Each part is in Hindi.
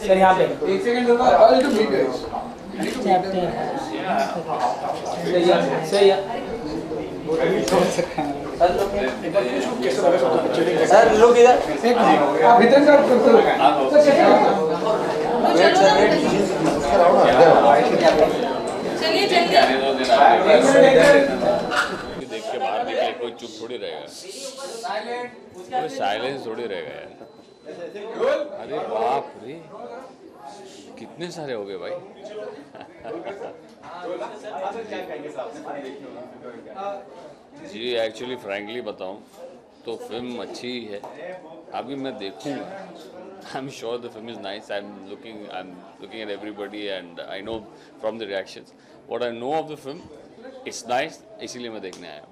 सर यहाँ पे एक सेकंड सही है सर लोग इधर आप इधर का करते हो चलिए देख के बाहर निकले कोई चुप थोड़ी रहेगा, कोई साइलेंस थोड़ी रहेगा यार। अरे बाप रे, कितने सारे हो गए भाई। जी एक्चुअली फ्रैंकली बताऊं तो फिल्म अच्छी है, अभी मैं देखूंगा। आई am sure the film is nice. I am looking at everybody and I know from the reactions what I know of the film, it's nice, इसीलिए मैं देखने आया हूँ।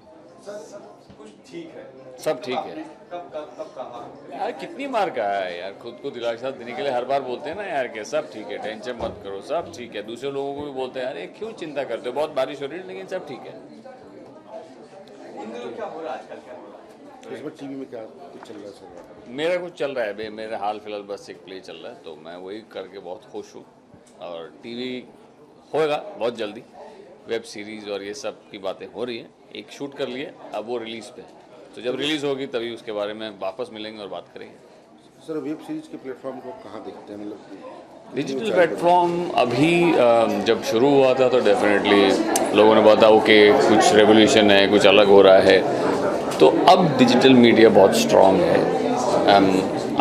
सब ठीक है यार, कितनी मार का है यार, खुद को दिलासा देने के लिए हर बार बोलते हैं ना यार कि सब ठीक है, टेंशन मत करो, सब ठीक है। दूसरे लोगों को भी बोलते हैं अरे क्यों चिंता करते हो, बहुत बारिश हो रही है, लेकिन सब ठीक है। इसमें टीवी में क्या कुछ चल रहा है? मेरा कुछ चल रहा है बे, मेरा हाल फिलहाल बस एक प्ले चल रहा है, तो मैं वही करके बहुत खुश हूँ। और टीवी होएगा बहुत जल्दी, वेब सीरीज़ और ये सब की बातें हो रही हैं, एक शूट कर लिए, अब वो रिलीज़ पे, तो जब रिलीज़ होगी तभी उसके बारे में वापस मिलेंगे और बात करेंगे। सर वेब सीरीज के प्लेटफॉर्म को कहाँ देखते हैं, मतलब डिजिटल प्लेटफॉर्म अभी जब शुरू हुआ था तो डेफिनेटली लोगों ने बताया कि कुछ रेवोल्यूशन है, कुछ अलग हो रहा है, तो अब डिजिटल मीडिया बहुत स्ट्रॉन्ग है।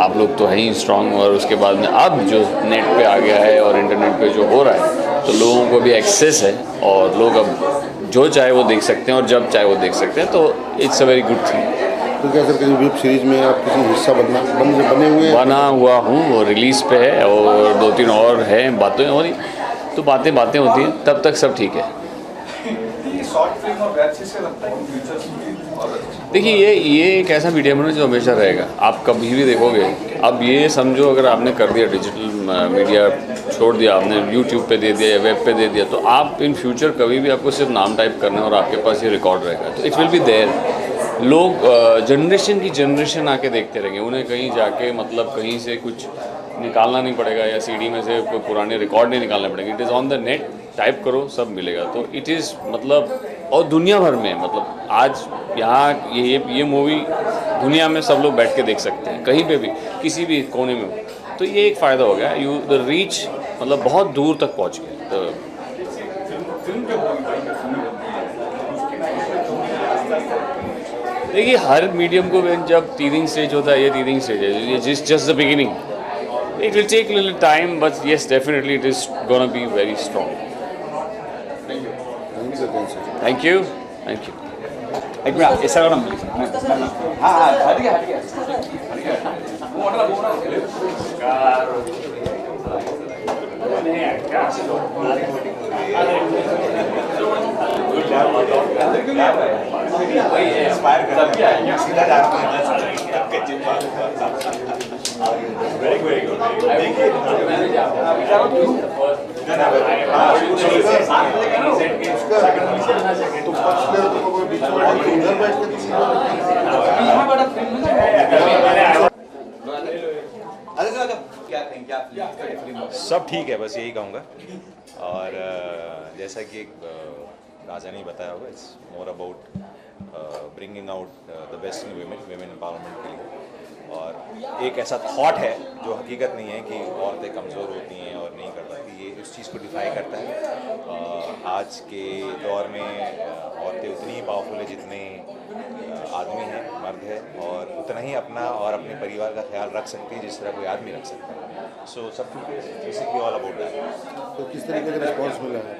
आप लोग तो हैं ही स्ट्रॉन्ग, और उसके बाद में अब जो नेट पे आ गया है और इंटरनेट पे जो हो रहा है तो लोगों को भी एक्सेस है और लोग अब जो चाहे वो देख सकते हैं और जब चाहे वो देख सकते हैं, तो it's a very good thing. तो क्या सर किसी वेब सीरीज में आप किसी हिस्सा बने हुए हैं? बना हुआ हूँ, वो रिलीज़ पे है और 2-3 और हैं, बातें हो रही, तो बातें होती हैं, तब तक सब ठीक है। देखिए ये एक ऐसा मीडियम है जो हमेशा रहेगा, आप कभी भी देखोगे। अब ये समझो अगर आपने कर दिया डिजिटल मीडिया, छोड़ दिया आपने, यूट्यूब पे दे दिया या वेब पे दे दिया, तो आप इन फ्यूचर कभी भी आपको सिर्फ नाम टाइप करना है और आपके पास ये रिकॉर्ड रहेगा, तो इट विल बी देयर। लोग जनरेशन की जनरेशन आके देखते रहेंगे, उन्हें कहीं जाके मतलब कहीं से कुछ निकालना नहीं पड़ेगा या सीडी में से कोई पुराने रिकॉर्ड नहीं निकालने पड़ेंगे। It is on the net, type करो सब मिलेगा, तो इट इज़ मतलब, और दुनिया भर में मतलब आज यहाँ ये मूवी दुनिया में सब लोग बैठ के देख सकते हैं, कहीं पे भी किसी भी कोने में हो, तो ये एक फ़ायदा हो गया। यू द रीच मतलब बहुत दूर तक पहुँच गया। तो देखिए हर मीडियम को जब टीजिंग स्टेज होता है, ये टीजिंग स्टेज है, ये just the beginning, it will take a little time, but yes, definitely it is going to be very strong. Thank you. Thank you. एक मिनट ऐसा करो ना, हाँ हट गया सब ठीक है, बस यही कहूँगा। और जैसा कि एक राजा ने बताया होगा, it's more about bringing out the best in women empowerment के लिए। और एक ऐसा थॉट है जो हकीकत नहीं है कि औरतें कमज़ोर होती हैं और नहीं कर पाती, ये उस चीज़ को डिफाई करता है। आज के दौर में औरतें उतनी ही पावरफुल है जितने आदमी हैं, मर्द है, और उतना ही अपना और अपने परिवार का ख्याल रख सकती है जिस तरह कोई आदमी रख सकता है। सो सब बेसिकली ऑल अबाउट दैट। तो किस तरीके का रिस्पॉन्स मिला है?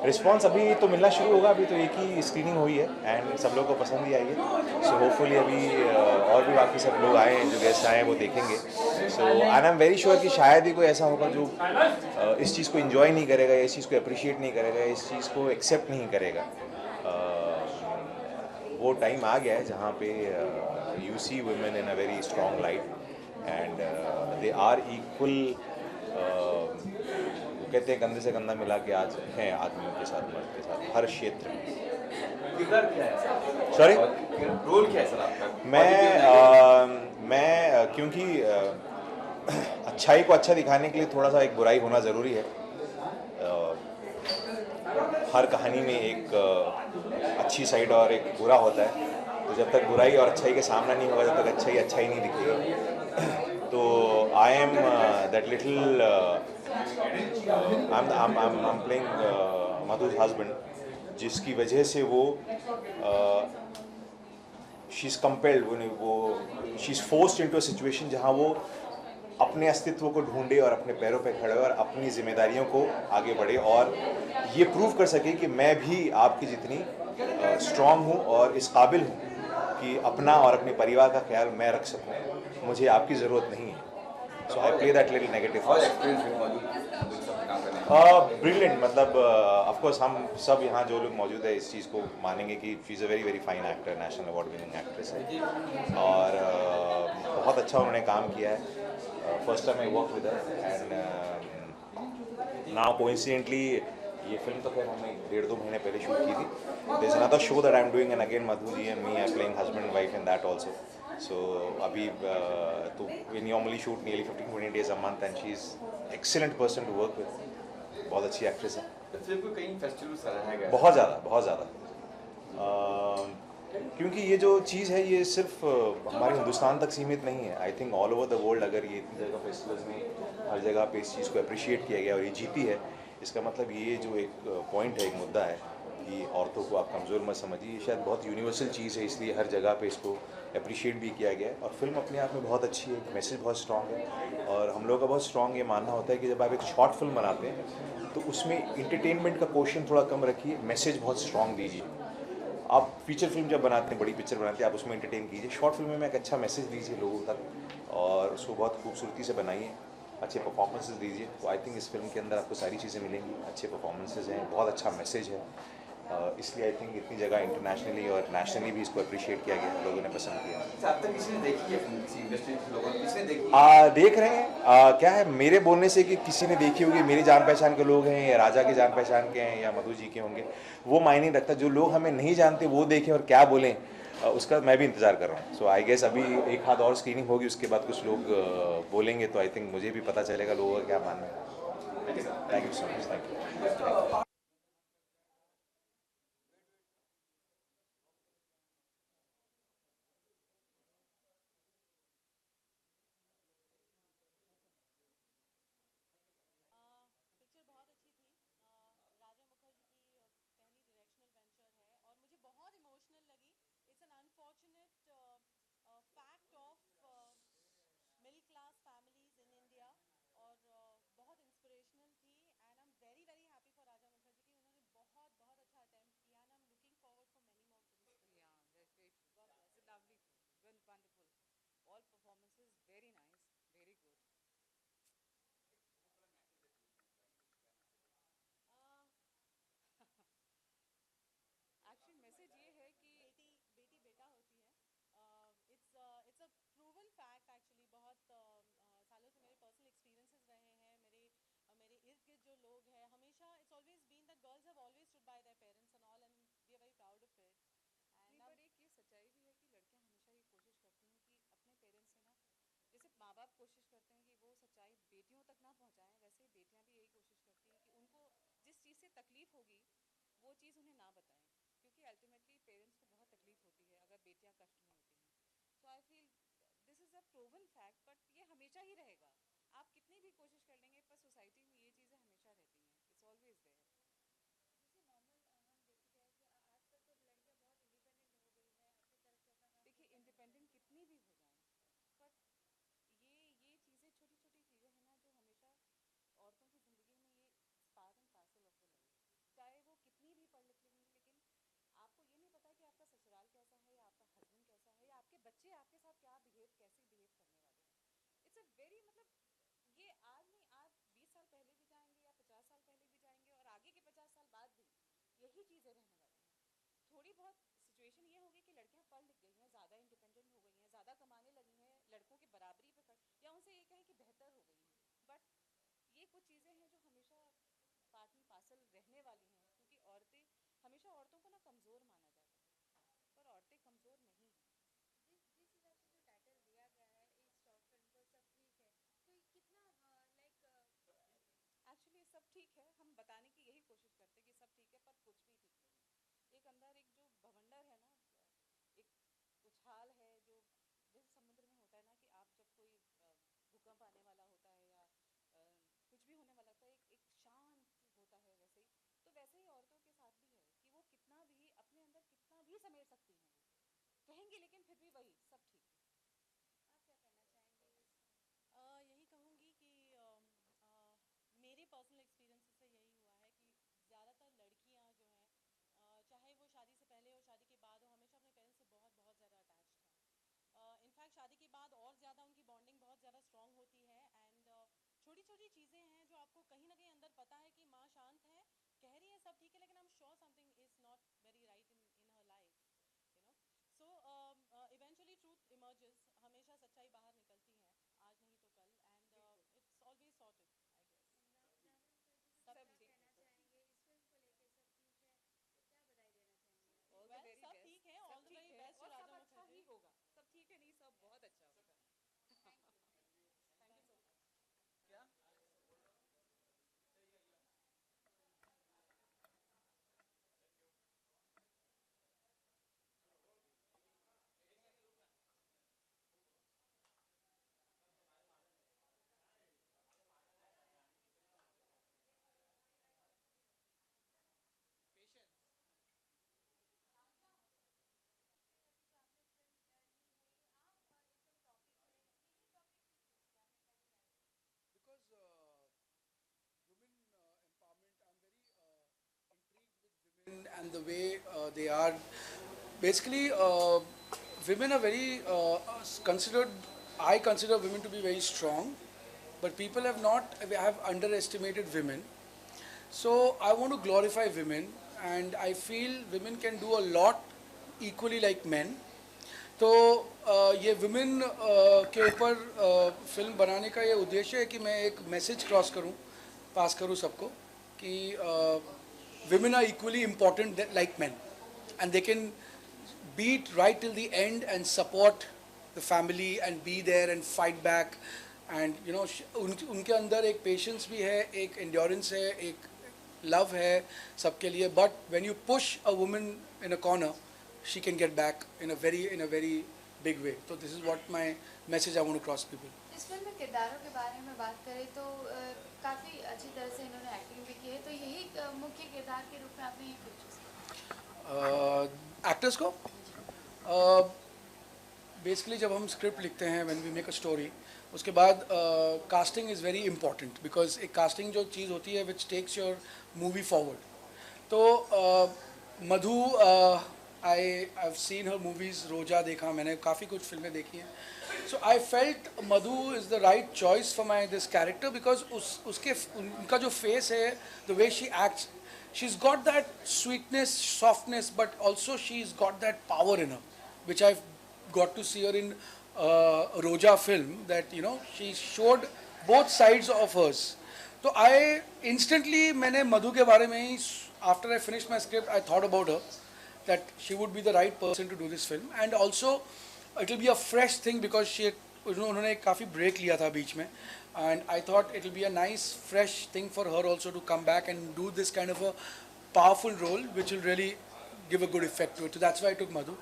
रिस्पॉन्स अभी तो मिलना शुरू होगा, अभी तो एक ही स्क्रीनिंग हुई है एंड सब लोगों को पसंद ही आई है। सो होपफुली अभी और भी बाकी सब लोग आए हैं, जो गेस्ट आए हैं वो देखेंगे। So and I am very sure कि शायद ही कोई ऐसा होगा जो इस चीज़ को एंजॉय नहीं करेगा, इस चीज़ को अप्रिशिएट नहीं करेगा, इस चीज़ को एक्सेप्ट नहीं करेगा। वो टाइम आ गया है जहाँ पे you see women in a very strong light and they are equal. कहते हैं कंधे से कंधा मिला के आज हैं आदमियों के साथ, मर्द के साथ, हर क्षेत्र में। सॉरी, रोल क्या है सर आपका? मैं क्योंकि अच्छाई को अच्छा दिखाने के लिए थोड़ा सा एक बुराई होना ज़रूरी है। हर कहानी में एक अच्छी साइड और एक बुरा होता है, तो जब तक बुराई और अच्छाई के सामना नहीं होगा, जब तक अच्छाई नहीं दिखेगी। तो I am that little I am playing Madhu's husband, जिसकी वजह से वो शी इज़ कंपेल्ड, वो she is forced into a situation जहाँ वो अपने अस्तित्व को ढूंढे और अपने पैरों पे खड़े और अपनी जिम्मेदारियों को आगे बढ़े और ये प्रूव कर सके कि मैं भी आपकी जितनी स्ट्रांग हूँ और इस काबिल हूँ कि अपना और अपने परिवार का ख्याल मैं रख सकूँ, मुझे आपकी ज़रूरत नहीं है। So I play that little negative. Brilliant, मतलब ऑफ कोर्स हम सब यहाँ जो लोग मौजूद है इस चीज़ को मानेंगे कि she is a very very fine actor, national award winning actress है और बहुत अच्छा उन्होंने काम किया है। First time I work with her and now coincidentally ये फिल्म तो खैर हमने 1.5-2 महीने पहले शूट की थी। There is another show that I am doing and again Madhu ji and me are playing husband wife in that also. So अभी तो we normally shoot nearly 15-20 days a month and she is excellent person to work with, बहुत अच्छी एक्ट्रेस है। फिल्म को कई फेस्टिवल सराहा गया, बहुत ज़्यादा क्योंकि ये जो चीज़ है ये सिर्फ हमारे हिंदुस्तान तक सीमित नहीं है। I think all over the world अगर ये इतनी जगह फेस्टिवल्स में हर जगह पे इस चीज़ को अप्रिशिएट किया गया और ये जीती है, इसका मतलब ये जो एक पॉइंट है, एक मुद्दा है कि औरतों को आप कमज़ोर मत समझिए, ये शायद बहुत यूनिवर्सल चीज़ है, इसलिए हर जगह पे इसको अप्रिशिएट भी किया गया है। और फिल्म अपने आप में बहुत अच्छी है, मैसेज बहुत स्ट्रॉन्ग है और हम लोग का बहुत स्ट्रॉन्ग ये मानना होता है कि जब आप एक शॉर्ट फिल्म बनाते हैं तो उसमें इंटरटेनमेंट का क्वेश्चन थोड़ा कम रखिए, मैसेज बहुत स्ट्रॉन्ग दीजिए। आप फीचर फिल्म जब बनाते हैं, बड़ी पिक्चर बनाते हैं, आप उसमें एंटरटेन कीजिए, शॉर्ट फिल्म में एक अच्छा मैसेज दीजिए लोगों तक और उसको बहुत खूबसूरती से बनाइए, अच्छे परफॉर्मेंसेस दीजिए। तो आई थिंक इस फिल्म के अंदर आपको सारी चीज़ें मिलेंगी, अच्छे परफॉर्मेंसेस हैं, बहुत अच्छा मैसेज है, इसलिए आई थिंक इतनी जगह इंटरनेशनली और नेशनली भी इसको अप्रिशिएट किया गया, लोगों ने पसंद किया। अब तक किसी ने देखी है फिल्म, किसी इंडस्ट्री के लोगों ने किसी ने देखी? देख रहे हैं क्या है मेरे बोलने से कि किसी ने देखी होगी, मेरी जान पहचान के लोग हैं या राजा के जान पहचान के हैं या मधु जी के होंगे, वो मायने नहीं रखता। जो लोग हमें नहीं जानते वो देखें और क्या बोलें, उसका मैं भी इंतज़ार कर रहा हूँ। सो आई गेस अभी एक हाथ और स्क्रीनिंग होगी, उसके बाद कुछ लोग बोलेंगे तो आई थिंक मुझे भी पता चलेगा लोगों का क्या मानना है। Thank you so much, thank you. Picture बहुत अच्छी थी। राजा मुखर्जी की पहली डायरेक्शनल वेंचर है और मुझे बहुत इमोशनल लगी। It's an unfortunate fact of middle class families in India और बहुत इंस्पिरेशनल थी and I am very very happy for Raja Mukherjee की उन्होंने बहुत बहुत अच्छा अटेम्प्ट किया and I am looking forward for many more films. Yeah, that's very true. God bless. It's a lovely film. Wonderful. All performances very nice, very good. Actually, message ये है कि बेटी बेटी बेटा होती है। It's a proven fact actually. बहुत सालों से मेरे पर्सनल एक्सपीरियंसेस रहे हैं, मेरे इर्द गिर्द जो लोग हैं, हमेशा it's always been that girls have always stood by their parents and all and we are very proud of it. नहीं, पर एक ये सच्चाई भी है कि लड़कियां हमेशा ये कोशिश करती हैं कि अपने पेरेंट्स से ना, जैसे माँ बाप कोशिश करते हैं कि वो सच्चाई बेटियों तक ना पहुँचाएं, वैसे बेटियां भी यही कोशिश करती हैं कि उनको जिस चीज़ से तकलीफ होगी वो चीज़ उन्हें ना बताएं, क्योंकि अल्टीमेटली पेरेंट्स को बहुत तकलीफ होती है अगर बेटियां कष्ट में होती हैं। So I feel this is a proven fact, but ये हमेशा ही रहेगा। आप कितनी भी कोशिश कर लेंगे पर सोसाइटी में ये चीज़ें हमेशा रहती हैं, इट्स ऑलवेज देयर। जैसे नॉर्मल हम देखी जाए कि आजकल तो लड़कियां बहुत इंडिपेंडेंट हो गई है, अच्छे तरह से अपना काम देखिए, खुद करने लगी इंडिपेंडेंट है। कितनी भी हो जाएं, बट ये चीज़ें छोटी छोटी चीज़ें हैं ना जो हमेशा औरतों की ज़िंदगी में ये part and parcel of the life. चाहे वो कितनी भी पढ़ लिख लेंगी, लेकिन आपको ये नहीं पता कि आपका ससुराल कैसा है या आपका हस्बैंड कैसा है या आपके बच्चे आपके साथ क्या बिहेव कैसे बिहेव करने वाले हैं। इट्स अ वेरी मतलब ये आज नहीं, आज 20 साल पहले भी जाएंगे या 50 साल पहले भी जाएंगे और आगे के 50 साल बाद भी यही चीज़ें रहने वाली हैं। थोड़ी बहुत सिचुएशन ये होगी कि लड़कियां पढ़ लिख गई हैं, ज़्यादा इंडिपेंडेंट हो गई हैं, ज़्यादा कमाने लगी हैं, लड़कों के बराबरी पे या उनसे ये कहें कि बेहतर हो गई हैं, बट ये कुछ चीज़ें हैं जो हमेशा पार्ट एंड पार्सल रहने वाली हैं, क्योंकि औरतें हमेशा औरतों को ना कमज़ोर माना जाता है, पर औरतें कमज़ोर नहीं हैं। जिस जिस हिसाब से जो टाइटल दिया गया है इस शॉर्ट फिल्म को, सब ठीक है, तो ठीक है, हम बताने की यही कोशिश करते कि सब ठीक है, पर कुछ भी ठीक नहीं है। एक अंदर एक जो बवंडर है ना, एक उछाल है जो जैसे समुद्र में होता है ना, कि आप जब कोई भूकंप आने वाला होता है या कुछ भी होने वाला होता है, एक शांत होता है, वैसे ही तो वैसे ही औरतों के साथ भी है कि वो कितना भी अपने अंदर कितना भी समेट सकती हैं, वो कहेंगी लेकिन फिर भी वही सब ठीक है। आप क्या कहना चाहेंगे यही कहूँगी कि मेरे पर्सनल एक्सपीरियंस से यही हुआ है कि ज़्यादातर लड़कियाँ जो हैं चाहे वो शादी से पहले हो शादी के बाद हो, हमेशा अपने पेरेंट्स से बहुत बहुत ज़्यादा अटैच्ड हैं। इनफैक्ट शादी के बाद और ज़्यादा उनकी बॉन्डिंग बहुत ज़्यादा स्ट्रॉन्ग होती है। एंड छोटी छोटी चीज़ें हैं जो आपको कहीं ना कहीं अंदर पता है कि माँ शांत है, कह रही है सब ठीक है, लेकिन I am sure something is not very right in her life, you know. So eventually truth emerges, हमेशा सच्चाई बाहर निकलती है, आज नहीं तो कल, and it's always sorted I guess. सब क्या ठीक कहना है, चाहेंगे इस फिल्म को लेके? सब ठीक है, क्या बधाई देना चाहेंगे? ऑल द Well, वेरी सब बेस्ट, ठीक है, सब all the ठीक very है best to और सब राजा अच्छा मुखर्जी। ही होगा, सब ठीक है नहीं, सब बहुत अच्छा होगा। Thank you. Thank you so much. क्या Because women empowerment, I'm very intrigued with women and the way they are. Basically, women are very considered. I consider women to be very strong, but people have underestimated women. So I want to glorify women, and I feel women can do a lot equally like men. तो ये विमेन के ऊपर फिल्म बनाने का ये उद्देश्य है कि मैं एक मैसेज क्रॉस करूं, पास करूं सबको कि women are equally important like men, and they can beat right till the end and support the family and be there and fight back. And you know, उनके अंदर एक patience भी है, एक endurance है, एक love है सबके लिए. But when you push a woman in a corner, she can get back in a very big way. So this is what my message I want to cross people. इस फिल्म में किरदारों के बारे में बात करें तो काफ़ी अच्छी तरह से इन्होंने एक्टिंग भी की है, तो यही मुख्य किरदार के रूप में आपने ये क्यों चूज़ किया? एक्टर्स को बेसिकली जब हम स्क्रिप्ट लिखते हैं, when we make a story, उसके बाद casting is very important, because एक कास्टिंग जो चीज़ होती है which takes your movie forward. तो Madhu, I have seen her movies. Roja देखा मैंने, काफ़ी कुछ फिल्में देखी हैं. So I felt Madhu is the right choice for my this character, because उनका जो फेस है, the way she acts, she's got that sweetness, softness, but also she's got that power in her, which I've got to see her in Roja film, that you know she showed both sides of hers. So I instantly, मैंने मधु के बारे में ही, after I finished my script, I thought about her, that she would be the right person to do this film, and also it will be a fresh thing because she, उन्होंने काफ़ी break लिया था बीच में, and I thought it will be a nice fresh thing for her also to come back and do this kind of a powerful role which will really give a good effect to it. So that's why I took Madhu.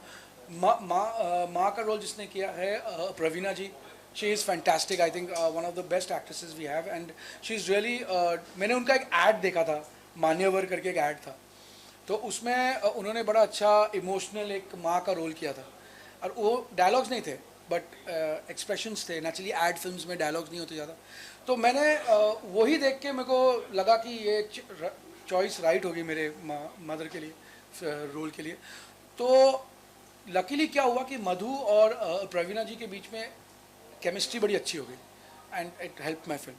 माँ का रोल जिसने किया है प्रवीणा जी, she is fantastic. I think one of the best actresses we have, and she's really मैंने उनका एक ad देखा था, मान्यवर करके एक ad था, तो उसमें उन्होंने बड़ा अच्छा इमोशनल एक माँ का रोल किया था, और वो डायलॉग्स नहीं थे बट एक्सप्रेशंस थे. नेचुरली एड फिल्म्स में डायलॉग्स नहीं होते ज़्यादा, तो मैंने वही देख के मेरे को लगा कि ये चॉइस राइट होगी मेरे मदर के लिए, रोल के लिए. तो लकीली क्या हुआ कि मधु और प्रवीणा जी के बीच में केमिस्ट्री बड़ी अच्छी हो गई, and it help my film.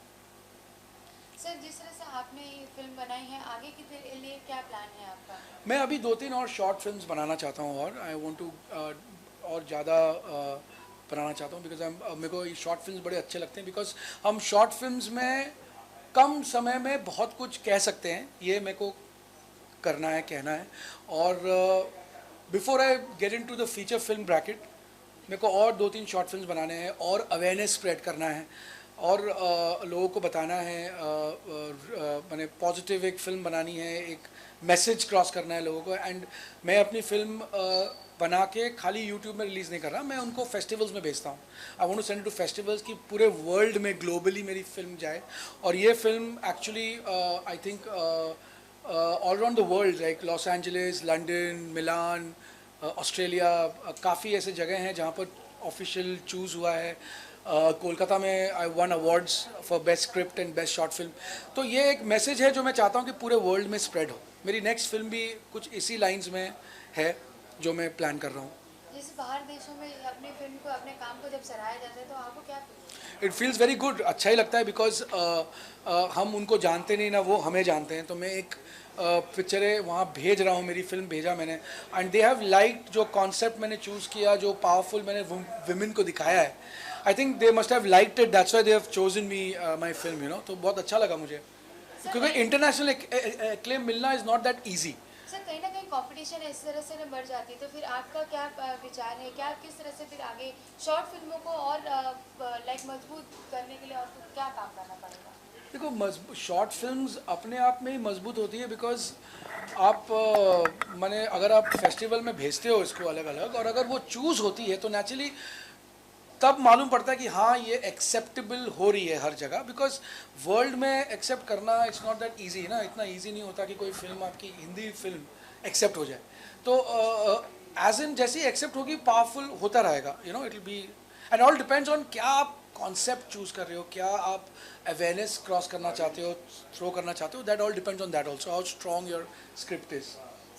Sir, जिस तरह से आपने ये फिल्म बनाई है, आगे के लिए क्या प्लान है आपका? मैं अभी 2-3 और शॉर्ट फिल्म्स बनाना चाहता हूँ, और आई वांट टू और ज़्यादा बनाना चाहता हूँ, बिकॉज मेरे को ये शॉर्ट फिल्म्स बड़े अच्छे लगते हैं, बिकॉज हम शॉर्ट फिल्म्स में कम समय में बहुत कुछ कह सकते हैं. ये मेरे को करना है, कहना है. और before I get into the feature film bracket, मेरे को और 2-3 शॉर्ट फिल्म्स बनाने हैं और अवेयरनेस स्प्रेड करना है. और लोगों को बताना है, मैंने पॉजिटिव एक फ़िल्म बनानी है, एक मैसेज क्रॉस करना है लोगों को। एंड मैं अपनी फ़िल्म बना के खाली यूट्यूब में रिलीज़ नहीं कर रहा, मैं उनको फेस्टिवल्स में भेजता हूँ। I want to send to festivals कि पूरे वर्ल्ड में ग्लोबली मेरी फ़िल्म जाए। और ये film actually I think all around the world, like Los Angeles, London, Milan, Australia, काफ़ी ऐसे जगह हैं जहाँ पर ऑफिशियल चूज़ हुआ है। कोलकाता में I one awards for best script and best short film. तो ये एक मैसेज है जो मैं चाहता हूँ कि पूरे वर्ल्ड में स्प्रेड हो। मेरी नेक्स्ट फिल्म भी कुछ इसी लाइंस में है जो मैं प्लान कर रहा हूँ। जैसे बाहर देशों में अपनी फिल्म को, अपने काम को जब सराहा जाता है तो आपको क्या इट फील्स वेरी गुड, अच्छा ही लगता है, बिकॉज हम उनको जानते नहीं ना वो हमें जानते हैं। तो मैं एक पिक्चरें वहाँ भेज रहा हूँ, मेरी फिल्म भेजा मैंने, एंड दे हैव लाइक जो कॉन्सेप्ट मैंने चूज़ किया, जो पावरफुल मैंने विमेन को दिखाया है, I think they must have liked it, that's why they have chosen me my film, you know. तो बहुत अच्छा लगा मुझे, क्योंकि इंटरनेशनल एक्लेम मिलना is not that easy. Sir कहीं ना कहीं कंपटीशन इस तरह से न बढ़ जाती है, तो फिर आपका क्या विचार है, क्या किस तरह से फिर आगे शॉर्ट फिल्मों को और लाइक मजबूत करने के लिए और क्या काम करना पड़ेगा? देखो, शॉर्ट फिल्म्स अपने आप में ही मजबूत होती है, बिकॉज आप माने अगर आप फेस्टिवल में भेजते हो इसको अलग अलग, और अगर वो चूज़ होती है तो नेचुरली तब मालूम पड़ता है कि हाँ ये एक्सेप्टेबल हो रही है हर जगह। बिकॉज वर्ल्ड में एक्सेप्ट करना इट्स नॉट दैट ईजी ना, इतना ईजी नहीं होता कि कोई फिल्म, आपकी हिंदी फिल्म एक्सेप्ट हो जाए। तो एज इन जैसे ही एक्सेप्ट होगी पावरफुल होता रहेगा, you know, it will be, and all depends on क्या आप कॉन्सेप्ट चूज कर रहे हो, क्या आप अवेयरनेस क्रॉस करना चाहते हो, थ्रो करना चाहते हो, that all depends on that also, how strong your script is.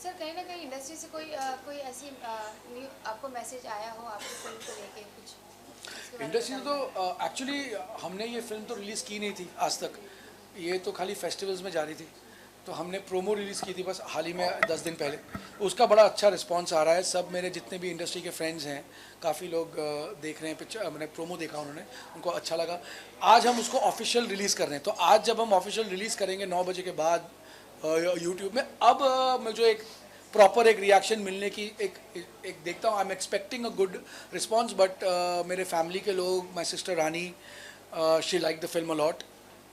Sir कहीं ना कहीं इंडस्ट्री से कोई ऐसी न्यू आपको मैसेज आया हो आपकी फिल्म को लेके कुछ? इंडस्ट्री तो एक्चुअली हमने ये फिल्म तो रिलीज़ की नहीं थी आज तक, ये तो खाली फेस्टिवल्स में जा रही थी। तो हमने प्रोमो रिलीज़ की थी बस हाल ही में 10 दिन पहले, उसका बड़ा अच्छा रिस्पांस आ रहा है। सब मेरे जितने भी इंडस्ट्री के फ्रेंड्स हैं, काफ़ी लोग देख रहे हैं पिक्चर, मैंने प्रोमो देखा उन्होंने, उनको अच्छा लगा। आज हम उसको ऑफिशियल रिलीज़ कर रहे हैं, तो आज जब हम ऑफिशियल रिलीज़ करेंगे 9 बजे के बाद यूट्यूब में, अब मुझे एक प्रॉपर एक रिएक्शन मिलने की एक देखता हूँ। I am expecting a good response, but मेरे फैमिली के लोग, my sister Rani, she like the film a lot,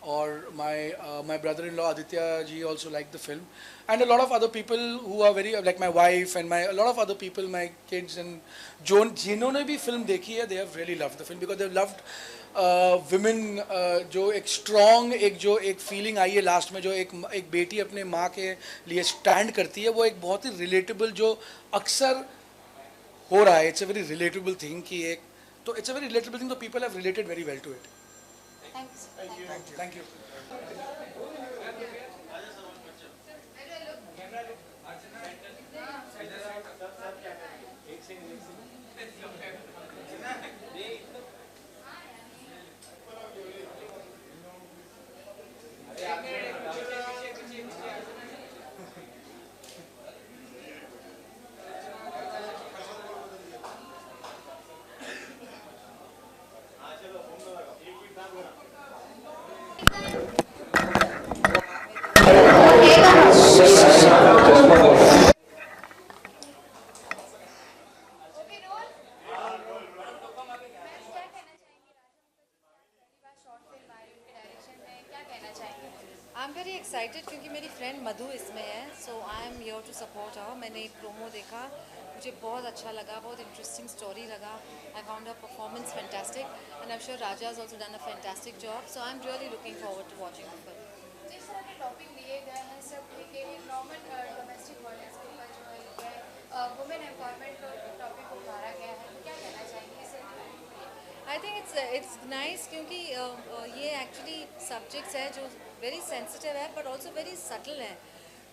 और my brother-in-law Aditya ji also liked the film, and a lot of other people who are very like my wife and a lot of other people, my kids, and जिन्होंने भी फिल्म देखी है, they have really loved the film because they have loved women, जो एक strong, एक फीलिंग आई है लास्ट में, जो एक बेटी अपने माँ के लिए स्टैंड करती है, वो एक बहुत ही रिलेटेबल, जो अक्सर हो रहा है, it's a very relatable thing कि एक, तो it's a very relatable thing, तो people have related very well to it. Thank you. I am very excited क्योंकि मेरी फ्रेंड मधु इसमें है, so I am here to support her. मैंने एक प्रोमो देखा, मुझे बहुत अच्छा लगा, बहुत इंटरेस्टिंग स्टोरी लगा। I found her performance fantastic and I am sure Raja has also done a fantastic job, so I am really looking forward to watching the film. जिस तरह के टॉपिक लिए गए हैं सब के नॉर्मल डोमेस्टिक वायलेंस के ऊपर जो है वुमेन एम्पावरमेंट टॉपिक को उठाया गया है, क्या कहना चाहेंगे इसे? आई थिंक इट्स नाइस क्योंकि ये एक्चुअली सब्जेक्ट्स है जो वेरी सेंसिटिव है बट ऑल्सो वेरी सटल है।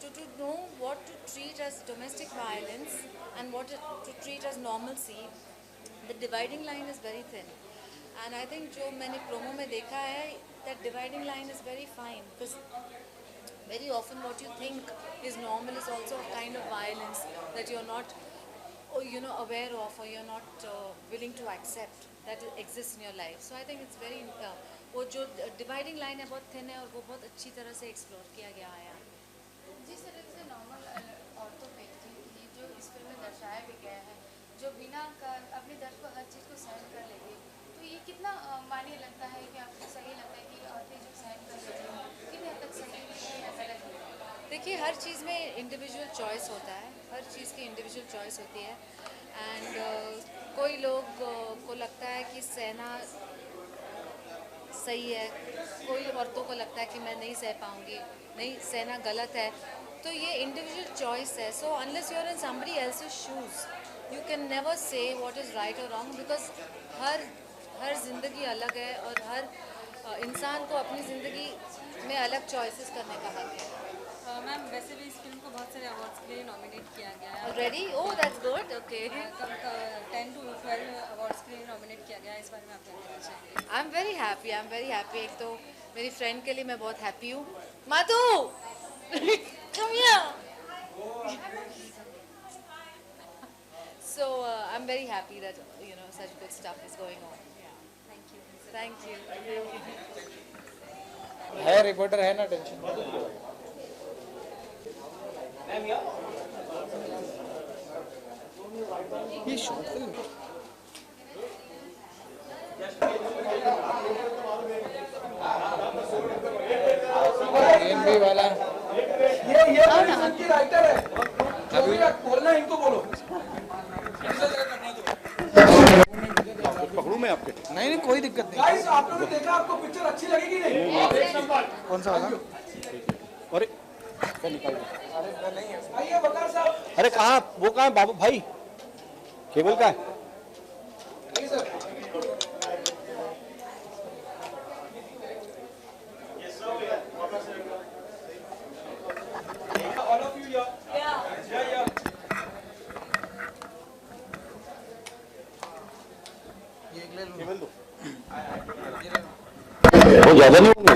To know what to treat as domestic violence and what to treat as normalcy, the dividing line is very thin. And I think जो मैंने प्रोमो में देखा है, that dividing line is very fine, because very often what you think is normal is also a kind of violence that you're not aware of, or you're not willing to accept that it exists in your life. So I think it's very वो जो dividing line है बहुत thin है, और वो बहुत अच्छी तरह से explore किया गया है। जिस तरह से नॉर्मल औरतों पे जो इस फिल्म में दर्शाया भी गया है, जो बिना अपने दर्द को हर चीज़ को सहन कर लेती है, तो ये कितना मायने लगता है कि आपको सही देखिए हर चीज़ में इंडिविजुअल चॉइस होता है, हर चीज़ की इंडिविजुअल चॉइस होती है एंड कोई लोग को लगता है कि सहना सही है, कोई औरतों को लगता है कि मैं नहीं सह पाऊँगी, नहीं सहना गलत है, तो ये इंडिविजुअल चॉइस है. So unless you are in somebody else's shoes you can never say what is right और रॉन्ग, बिकॉज हर ज़िंदगी अलग है और हर इंसान को अपनी ज़िंदगी में अलग चॉइसेस करने का हक है. मैम वैसे भी इस फिल्म को बहुत सारे अवार्ड्स के लिए नॉमिनेट किया गया है. Already? Oh that's good. Okay. 10 to 12 awards के लिए नॉमिनेट किया गया है. इस बारे में आप क्या कहना चाहेंगे? आई am very happy. I am very happy. एक तो मेरी फ्रेंड के लिए मैं बहुत हैप्पी हूँ. मातू come here. So I'm very happy that such good stuff is going on. Thank you. Thank you. है रिपोर्टर है ना, टेंशन. ये शॉर्ट फिल्म एनबी वाला ये की राइटर है. अभी बोलना इनको बोलो. पकड़ू मैं आपके? नहीं कोई दिक्कत नहीं. गाइस आप लोगों ने देखा, आपको पिक्चर अच्छी लगेगी नहीं? कौन सा वाला? अरे निकाल. अरे नहीं है. आइए वकार साहब. अरे कहाँ वो कहाँ बाबू भाई, केबल का है? नहीं sir. All of you here. Yeah. ये एक ले लो. केबल दो. ये ले लो. वो ज्यादा नहीं होंगे?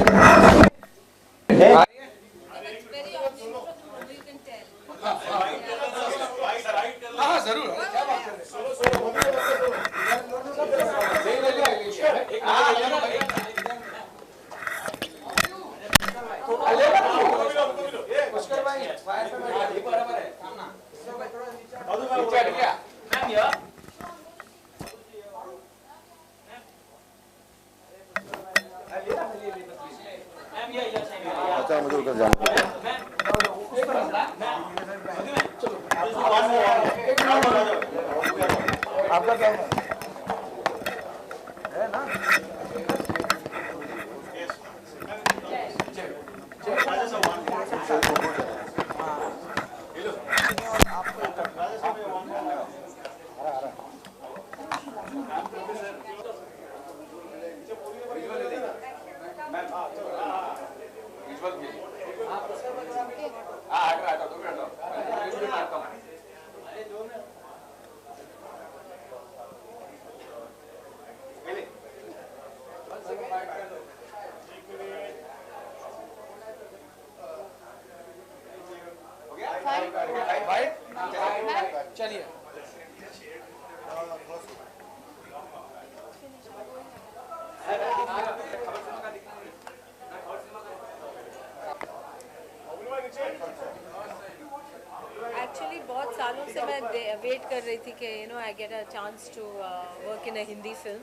Very obvious from the movie you can tell. हाँ जरूर. क्या बात कर रहे अच्छा मुझे उधर जाना है. आपका क्या है ना? चलिए. एक्चुअली बहुत सालों से मैं वेट कर रही थी कि I get a chance to work in a Hindi film.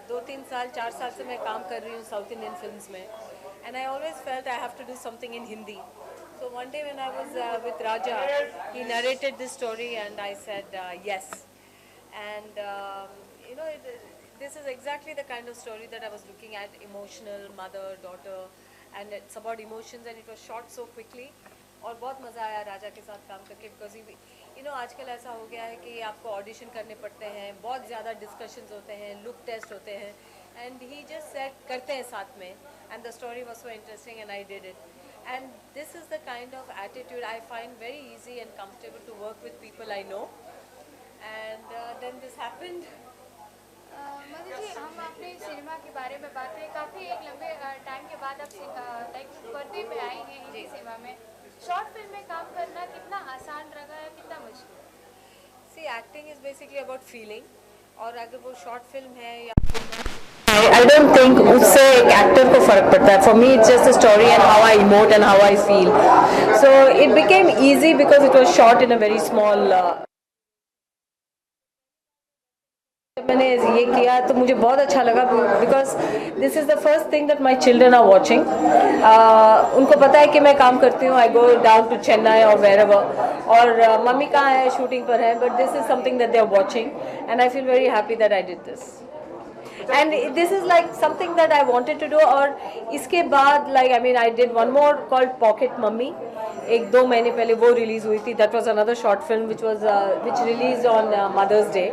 2-3 साल 4 साल से मैं काम कर रही हूँ साउथ इंडियन फिल्म्स में and I always felt I have to do something in Hindi. So one day when I was with Raja, he narrated this story and I said yes. And this is exactly the kind of story that I was looking at, emotional, mother, daughter, and it's about emotions and it was shot so quickly. और बहुत मज़ा आया राजा के साथ काम करके बिकॉज आजकल ऐसा हो गया है कि आपको ऑडिशन करने पड़ते हैं, बहुत ज़्यादा डिस्कशंस होते हैं, लुक टेस्ट होते हैं एंड ही जस्ट सेट करते हैं साथ में and the story was so interesting and I did it. And this is the kind of attitude I find very easy and comfortable to work with people I know. And then this happened. Madhu ji, हम अपने सिनेमा के बारे में बात करें. काफ़ी एक लंबे टाइम के बाद अब लाइक पर्दे पे आई हैं हिंदी सिनेमा में. शॉर्ट फिल्म में काम करना कितना आसान रहा है, कितना मुश्किल? See, acting is basically about feeling. और अगर वो शॉर्ट फिल्म है या I don't think उससे एक एक्टर को फर्क पड़ता है. For me it's just a story and how I emote and how I feel. So it became easy because it was shot in a very small मैंने ये किया तो मुझे बहुत अच्छा लगा because this is the first thing that my children are watching. उनको पता है कि मैं काम करती हूँ, I go down to Chennai और वेरेवर, और मम्मी कहाँ है, शूटिंग पर है, but this is something that they are watching and I feel very happy that I did this and this is like something that I wanted to do। और इसके बाद like I mean I did one more called Pocket Mummy, 1-2 महीने पहले वो रिलीज़ हुई थी। that was another short film which released on Mother's Day,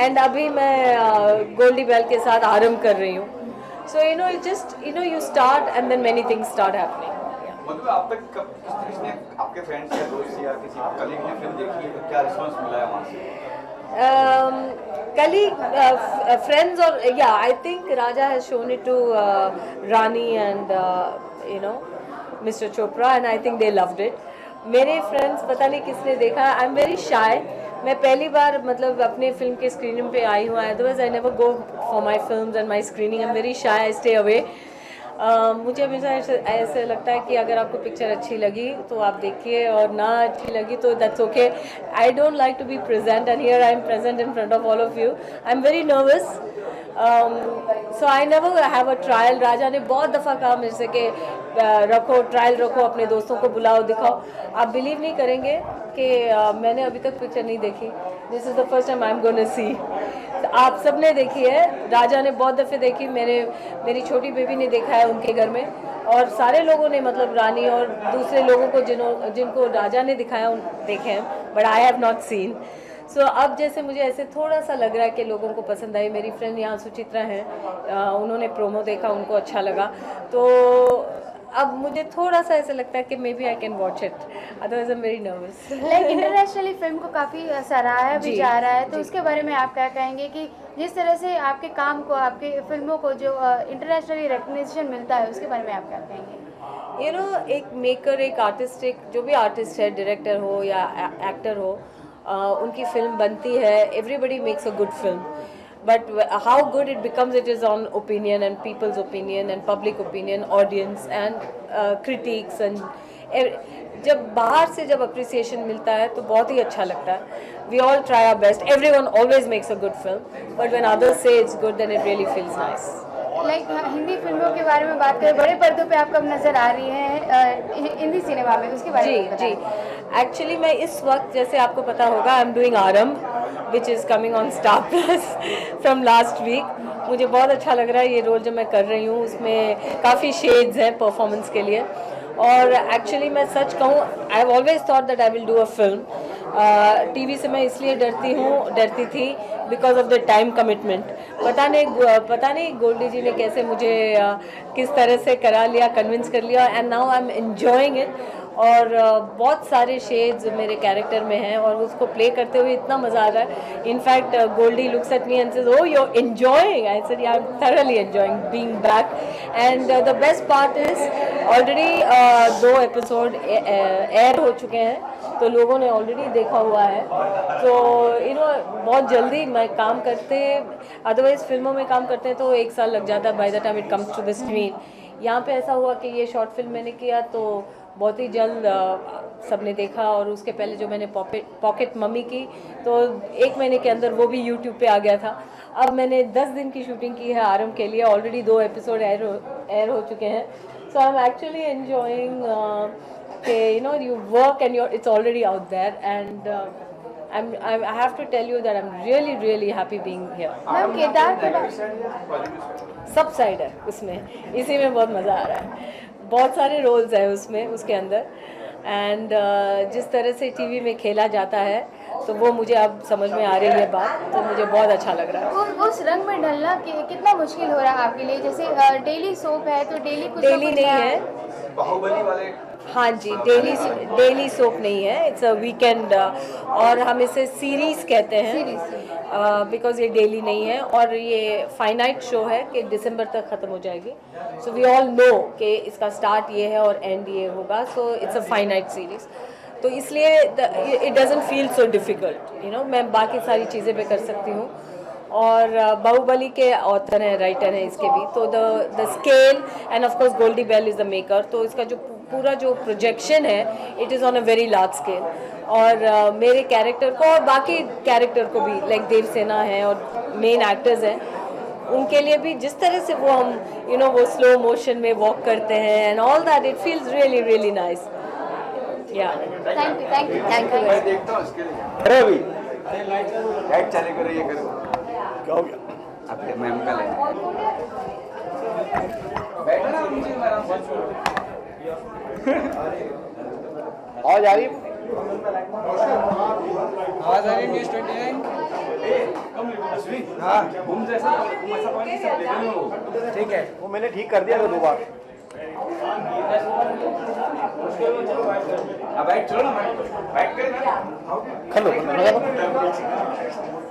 and अभी मैं गोल्डी बेल के साथ आरंभ कर रही हूँ। so you know you start and then many things start happening। मतलब आप तक किसने आपके फ्रेंड्स या दोस्त या किसी कलीग ने फिल्म देखी है तो क्या रिस्पांस मिला है वहाँ से? Friends or yeah, I think Raja has shown it to Rani and Mr. Chopra, and I think they loved it। मेरे फ्रेंड्स पता नहीं किसने देखा। आई एम वेरी शाय। मैं पहली बार मतलब अपने फिल्म के स्क्रीनिंग पे आई हूँ, otherwise I never go for my film and my screening. I am very shy, I stay away. मुझे हमेशा ऐसे लगता है कि अगर आपको पिक्चर अच्छी लगी तो आप देखिए, और ना अच्छी लगी तो that's okay. I don't like to be present, and here I am present in front of all of you. I am very nervous, so I never have a trial. Raja ने बहुत दफ़ा कहा मेरे से कि रखो ट्रायल, रखो, अपने दोस्तों को बुलाओ, दिखाओ। आप बिलीव नहीं करेंगे कि मैंने अभी तक पिक्चर नहीं देखी। This is the first time I am gonna see. आप सब ने देखी है, राजा ने बहुत दफ़े देखी, मेरी छोटी बेबी ने देखा है उनके घर में, और सारे लोगों ने मतलब रानी और दूसरे लोगों को जिनको राजा ने दिखाया देखे हैं, but I have not seen. So अब जैसे मुझे ऐसे थोड़ा सा लग रहा है कि लोगों को पसंद आई। मेरी फ्रेंड यहाँ सुचित्रा हैं, उन्होंने प्रोमो देखा, उनको अच्छा लगा, तो अब मुझे थोड़ा सा ऐसा लगता है कि maybe I can watch it, otherwise I am very nervous. Like internationally film को काफ़ी सराहा भी जा रहा है, तो उसके बारे में आप क्या कहेंगे कि जिस तरह से आपके काम को, आपके फिल्मों को जो इंटरनेशनली रिकग्निशन मिलता है, उसके बारे में आप क्या कहेंगे? यू नो, एक मेकर, एक आर्टिस्ट, एक जो भी आर्टिस्ट है, डायरेक्टर हो या एक्टर हो, उनकी फिल्म बनती है, everybody makes a good film, but how good it becomes, it is on opinion and people's opinion and public opinion, audience and critics and जब बाहर से जब appreciation मिलता है तो बहुत ही अच्छा लगता है। We all try our best, everyone always makes a good film, but when others say it's good then it really feels nice। Like Hindi फिल्मों के बारे में बात करें, बड़े पर्दों पे आप कब नज़र आ रही हैं हिंदी सिनेमा में, उसके बारे में? जी, एक्चुअली मैं इस वक्त, जैसे आपको पता होगा, आई am doing Aarambh which is coming on Star Plus from last week. मुझे बहुत अच्छा लग रहा है ये रोल जो मैं कर रही हूँ, उसमें काफ़ी शेड्स हैं परफॉर्मेंस के लिए। और एक्चुअली मैं सच कहूँ, I have always thought that I will do a film. TV से मैं इसलिए डरती थी because of the time commitment. पता नहीं गोल्डी जी ने कैसे मुझे किस तरह से करा लिया, कन्विंस कर लिया, and now I am enjoying it. और बहुत सारे शेड्स मेरे कैरेक्टर में हैं और उसको प्ले करते हुए इतना मज़ा आ रहा है। In fact Goldie looks at me and says, "Oh, you're enjoying?" I said, "Yeah, I'm thoroughly enjoying being back." And the best part is already 2 episode air हो चुके हैं, तो लोगों ने ऑलरेडी देखा हुआ है। तो बहुत जल्दी मैं काम करते, अदरवाइज फिल्मों में काम करते हैं तो 1 साल लग जाता है by the time it comes to the screen. यहाँ पे ऐसा हुआ कि ये शॉर्ट फिल्म मैंने किया तो बहुत ही जल्द सबने देखा, और उसके पहले जो मैंने पॉकेट मम्मी की तो 1 महीने के अंदर वो भी यूट्यूब पे आ गया था। अब मैंने 10 दिन की शूटिंग की है आरंभ के लिए, ऑलरेडी 2 एपिसोड एयर हो चुके हैं। So I am actually enjoying you work and it's already out there, and I have to tell you that I'm really happy being here। Ma'am Kedar सब साइड है उसमें, इसी में बहुत मज़ा आ रहा है। बहुत सारे रोल्स हैं उसमें, उसके अंदर, एंड जिस तरह से टीवी में खेला जाता है तो वो मुझे अब समझ में आ रही है बात, तो मुझे बहुत अच्छा लग रहा है। उस रंग में ढलना कितना मुश्किल हो रहा है आपके लिए? जैसे डेली सोप है तो डेली नहीं है, बाहुबली वाले, हाँ जी, डेली सोप नहीं है, इट्स अ वीकेंड, और हम इसे सीरीज़ कहते हैं बिकॉज ये डेली नहीं है, और ये फाइनाइट शो है कि दिसंबर तक ख़त्म हो जाएगी। सो वी ऑल नो कि इसका स्टार्ट ये है और एंड ये होगा, so it's a finite series, तो इसलिए it doesn't feel so difficult, मैं बाकी सारी चीज़ें भी कर सकती हूँ। और बाहुबली के ऑथर हैं, राइटर हैं इसके भी, तो the scale and of course Goldie Behl is the maker, तो इसका जो पूरा जो प्रोजेक्शन है it is on a very large scale. और मेरे कैरेक्टर को और बाकी कैरेक्टर को भी लाइक देव सेना है और मेन एक्टर्स हैं, उनके लिए भी जिस तरह से वो हम वो स्लो मोशन में वॉक करते हैं and all that, it feels really really nice. या थैंक यू। मैं देखता हूँ इसके लिए। अरे अभी लाइट चले करो, ये करो। क्या हो गया? आपके मैम का लेना। बैठना मुझे आराम से। आवाज आ रही है? आवाज आ रही है? न्यूज़ 29। हाँ, तुम ऐसा पानी सब लेते हो। ठीक है, वो मैंने ठीक कर दिया था 2 बार। अब बैठ चलो ना, बैठ कर खलो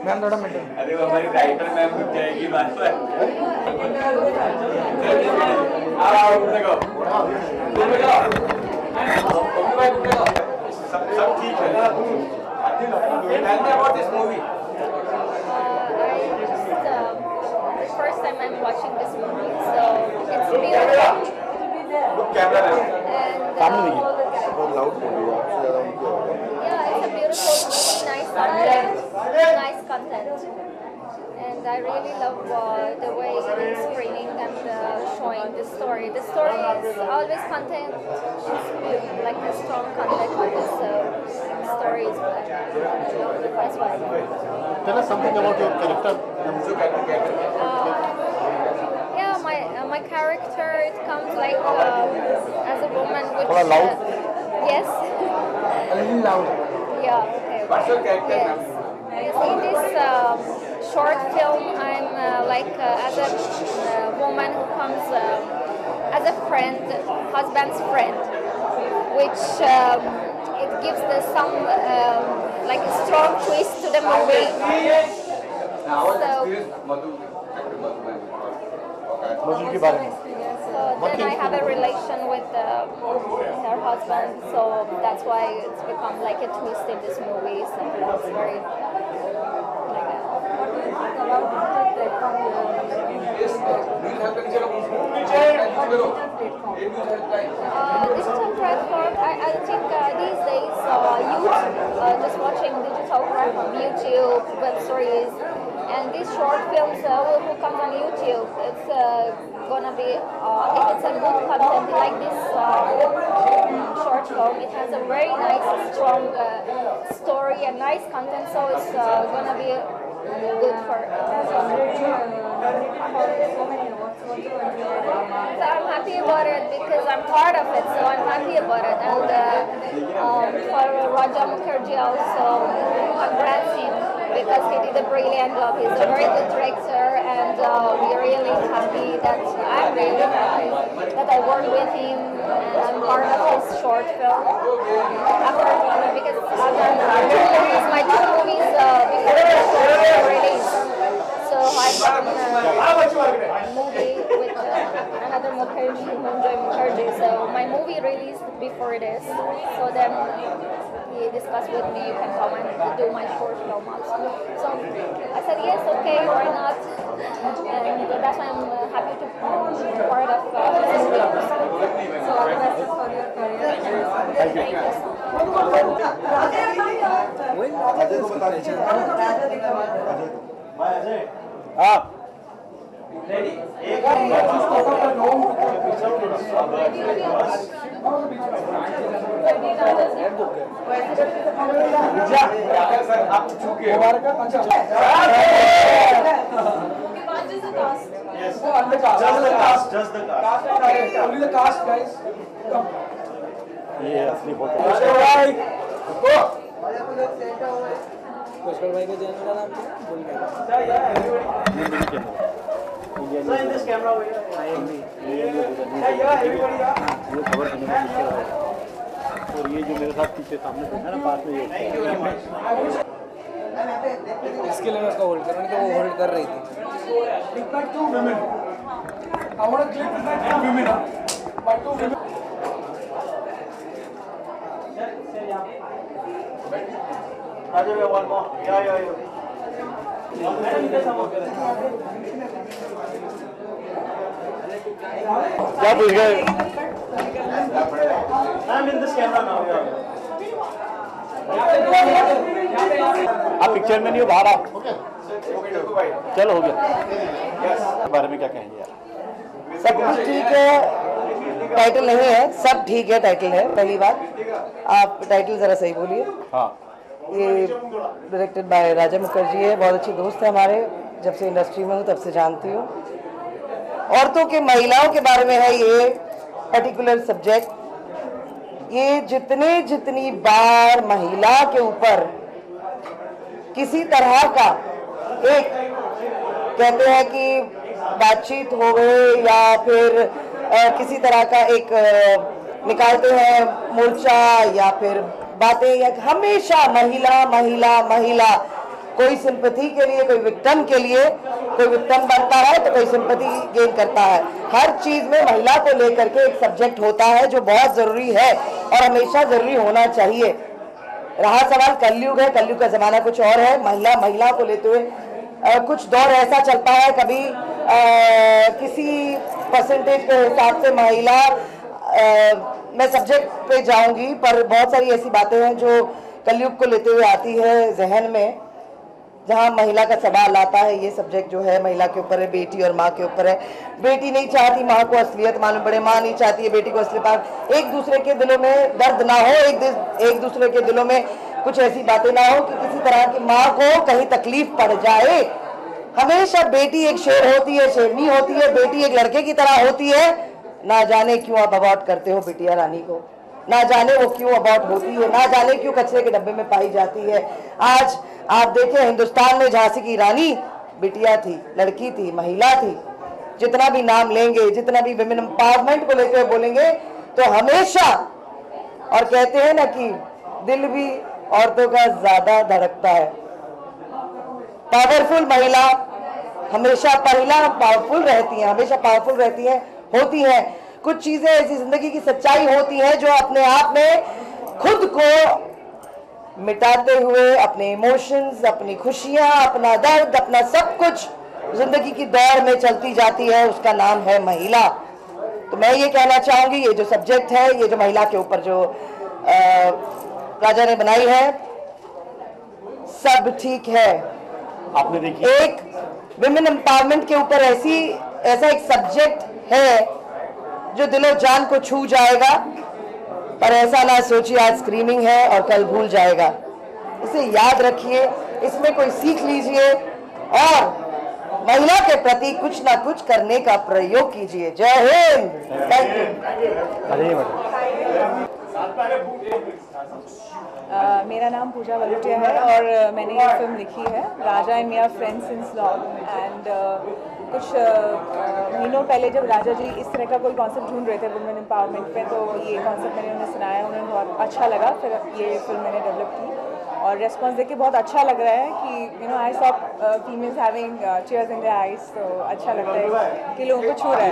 मैम थोड़ा मिनट। अरे वो हमारी राइटर मैम रुक जाएगी बात पर। आओ देखो, तुम देखो, सब ठीक है। Tell me about this movie. First time I'm watching this movie, so it's beautiful. Look camera man. And yeah, it's a beautiful movie, nice content. And I really love the way it's screening and showing the story. The story is always content, like a strong content with this story is that's why. Tell us something about your character. Yeah, my character, it comes like as a woman which Thoda loud. yes. A little loud. Yeah, okay. What's your character, Yes. Yes, in this short film, I'm as a woman who comes as a friend, husband's friend, which it gives some like a strong twist to the movie. Now, our So- experience, Madhu, actor Madhu ma'am. मधु के बारे में। So then I have a relation with her husband, so that's why it's become like a twist in this movie. So it's very like Yes, news helpline चलो। ये news helpline. digital platform, I think these days youth just watching digital platform, YouTube, web series, and these short films who comes on YouTube, it's gonna be, if it's a good content like this short film, it has a very nice, strong story and nice content, so it's gonna be good for So I'm happy about it because I'm part of it, so I'm happy about it. And for Raja Mukherjee also, congrats him because he did a brilliant job. He's a very good director, and we're really happy that I'm really happy that I worked with him and I'm part of his short film. Because my 2 movies before the short film release. So I'm a movie with another Mukherjee, Moonjoy Mukherjee. So my movie released before this. So then he discussed with me, you can come and do my short film also. So I said yes, okay, why not? And that's why I'm happy to be part of this film. So all the best for your career. Thank you so much. आप आप चुके हो। Just the cast. Okay, only the cast, guys. Come. ये असली फोटो। पुष्कर भाई का चैनल का नाम क्या? भूल गया। ये खबर सुनने में मुश्किल है। और ये जो मेरे साथ पीछे सामने बैठा ना पास में ये इसके लिए मैं उसका होल्ड कर रहा हूँ, तो वो होल्ड कर रही थी। But 2 women. I want to click with that 2 women. But 2 women. क्या पूछ गए? Ma'am in this camera now. आप पिक्चर में नहीं हो, बाहर आप। चलो हो गया। बारे में क्या कहेंगे आप? सब कुछ ठीक है, टाइटल नहीं है, सब ठीक है टाइटल है। पहली बात आप टाइटल जरा सही बोलिए। हाँ, ये डायरेक्टेड बाय राजा मुखर्जी है, बहुत अच्छे दोस्त है हमारे, जब से इंडस्ट्री में हूँ तब से जानती हूँ। औरतों के, महिलाओं के बारे में है ये पर्टिकुलर सब्जेक्ट। ये जितनी बार महिला के ऊपर किसी तरह का एक कहते हैं कि बातचीत हो गए या फिर किसी तरह का एक निकालते हैं मोर्चा या फिर बातें, या हमेशा महिला महिला महिला, कोई सिंपैथी के लिए, कोई विक्टिम के लिए, कोई विक्टिम बनता है तो कोई सिंपैथी गेन करता है। हर चीज में महिला को लेकर के एक सब्जेक्ट होता है जो बहुत जरूरी है और हमेशा जरूरी होना चाहिए। रहा सवाल कलयुग है, कलयुग का जमाना कुछ और है। महिला को लेते हुए कुछ दौर ऐसा चलता है, कभी किसी परसेंटेज के हिसाब से महिला, मैं सब्जेक्ट पे जाऊंगी, पर बहुत सारी ऐसी बातें हैं जो कलयुग को लेते हुए आती है जहन में, जहां महिला का सवाल आता है। ये सब्जेक्ट जो है महिला के ऊपर है, बेटी और माँ के ऊपर है। बेटी नहीं चाहती माँ को असलियत मालूम पड़े, माँ नहीं चाहती है बेटी को असलियत। एक दूसरे के दिलों में दर्द ना हो, एक दूसरे के दिलों में कुछ ऐसी बातें ना हो कि किसी तरह की माँ को कहीं तकलीफ पड़ जाए। हमेशा बेटी एक शेर होती है, शेरनी होती है, बेटी एक लड़के की तरह होती है। ना जाने क्यों आप अबॉर्ट करते हो बिटिया रानी को, ना जाने वो क्यों अबॉर्ट होती है, ना जाने क्यों कचरे के डब्बे में पाई जाती है। आज आप देखें हिंदुस्तान में झांसी की रानी बिटिया थी, लड़की थी, महिला थी। जितना भी नाम लेंगे, जितना भी विमेन एम्पावरमेंट को लेकर बोलेंगे तो हमेशा, और कहते हैं ना कि दिल भी औरतों का ज्यादा धड़कता है। पावरफुल महिला हमेशा पावरफुल रहती है, हमेशा पावरफुल रहती है, होती है। कुछ चीजें ऐसी जिंदगी की सच्चाई होती है जो अपने आप में खुद को मिटाते हुए अपने इमोशंस, अपनी खुशियां, अपना दर्द, अपना सब कुछ जिंदगी की दौड़ में चलती जाती है, उसका नाम है महिला। तो मैं ये कहना चाहूंगी, ये जो सब्जेक्ट है, ये जो महिला के ऊपर जो राजा ने बनाई है, सब ठीक है। आपने देखी एक विमेन एम्पावरमेंट के ऊपर ऐसा एक सब्जेक्ट है जो दिलो जान को छू जाएगा, पर ऐसा ना सोचिए आज स्क्रीनिंग है और कल भूल जाएगा। इसे याद रखिए, इसमें कोई सीख लीजिए और महिला के प्रति कुछ ना कुछ करने का प्रयोग कीजिए। जय हिंद, थैंक यू। मेरा नाम पूजा वलुटिया है और मैंने ये फिल्म लिखी है राजा एंड मियां फ्रेंड्स सिंस लॉन्ग। एंड कुछ महीनों पहले जब राजा जी इस तरह का कोई कॉन्सेप्ट ढूंढ रहे थे वुमेन एम्पावरमेंट पे, तो ये कॉन्सेप्ट मैंने उन्हें सुनाया, उन्हें बहुत अच्छा लगा। फिर ये फिल्म मैंने डेवलप की और रेस्पॉन्स देख के बहुत अच्छा लग रहा है कि I saw females having tears in their eyes, तो अच्छा लगता है कि लोगों को छू रहा है।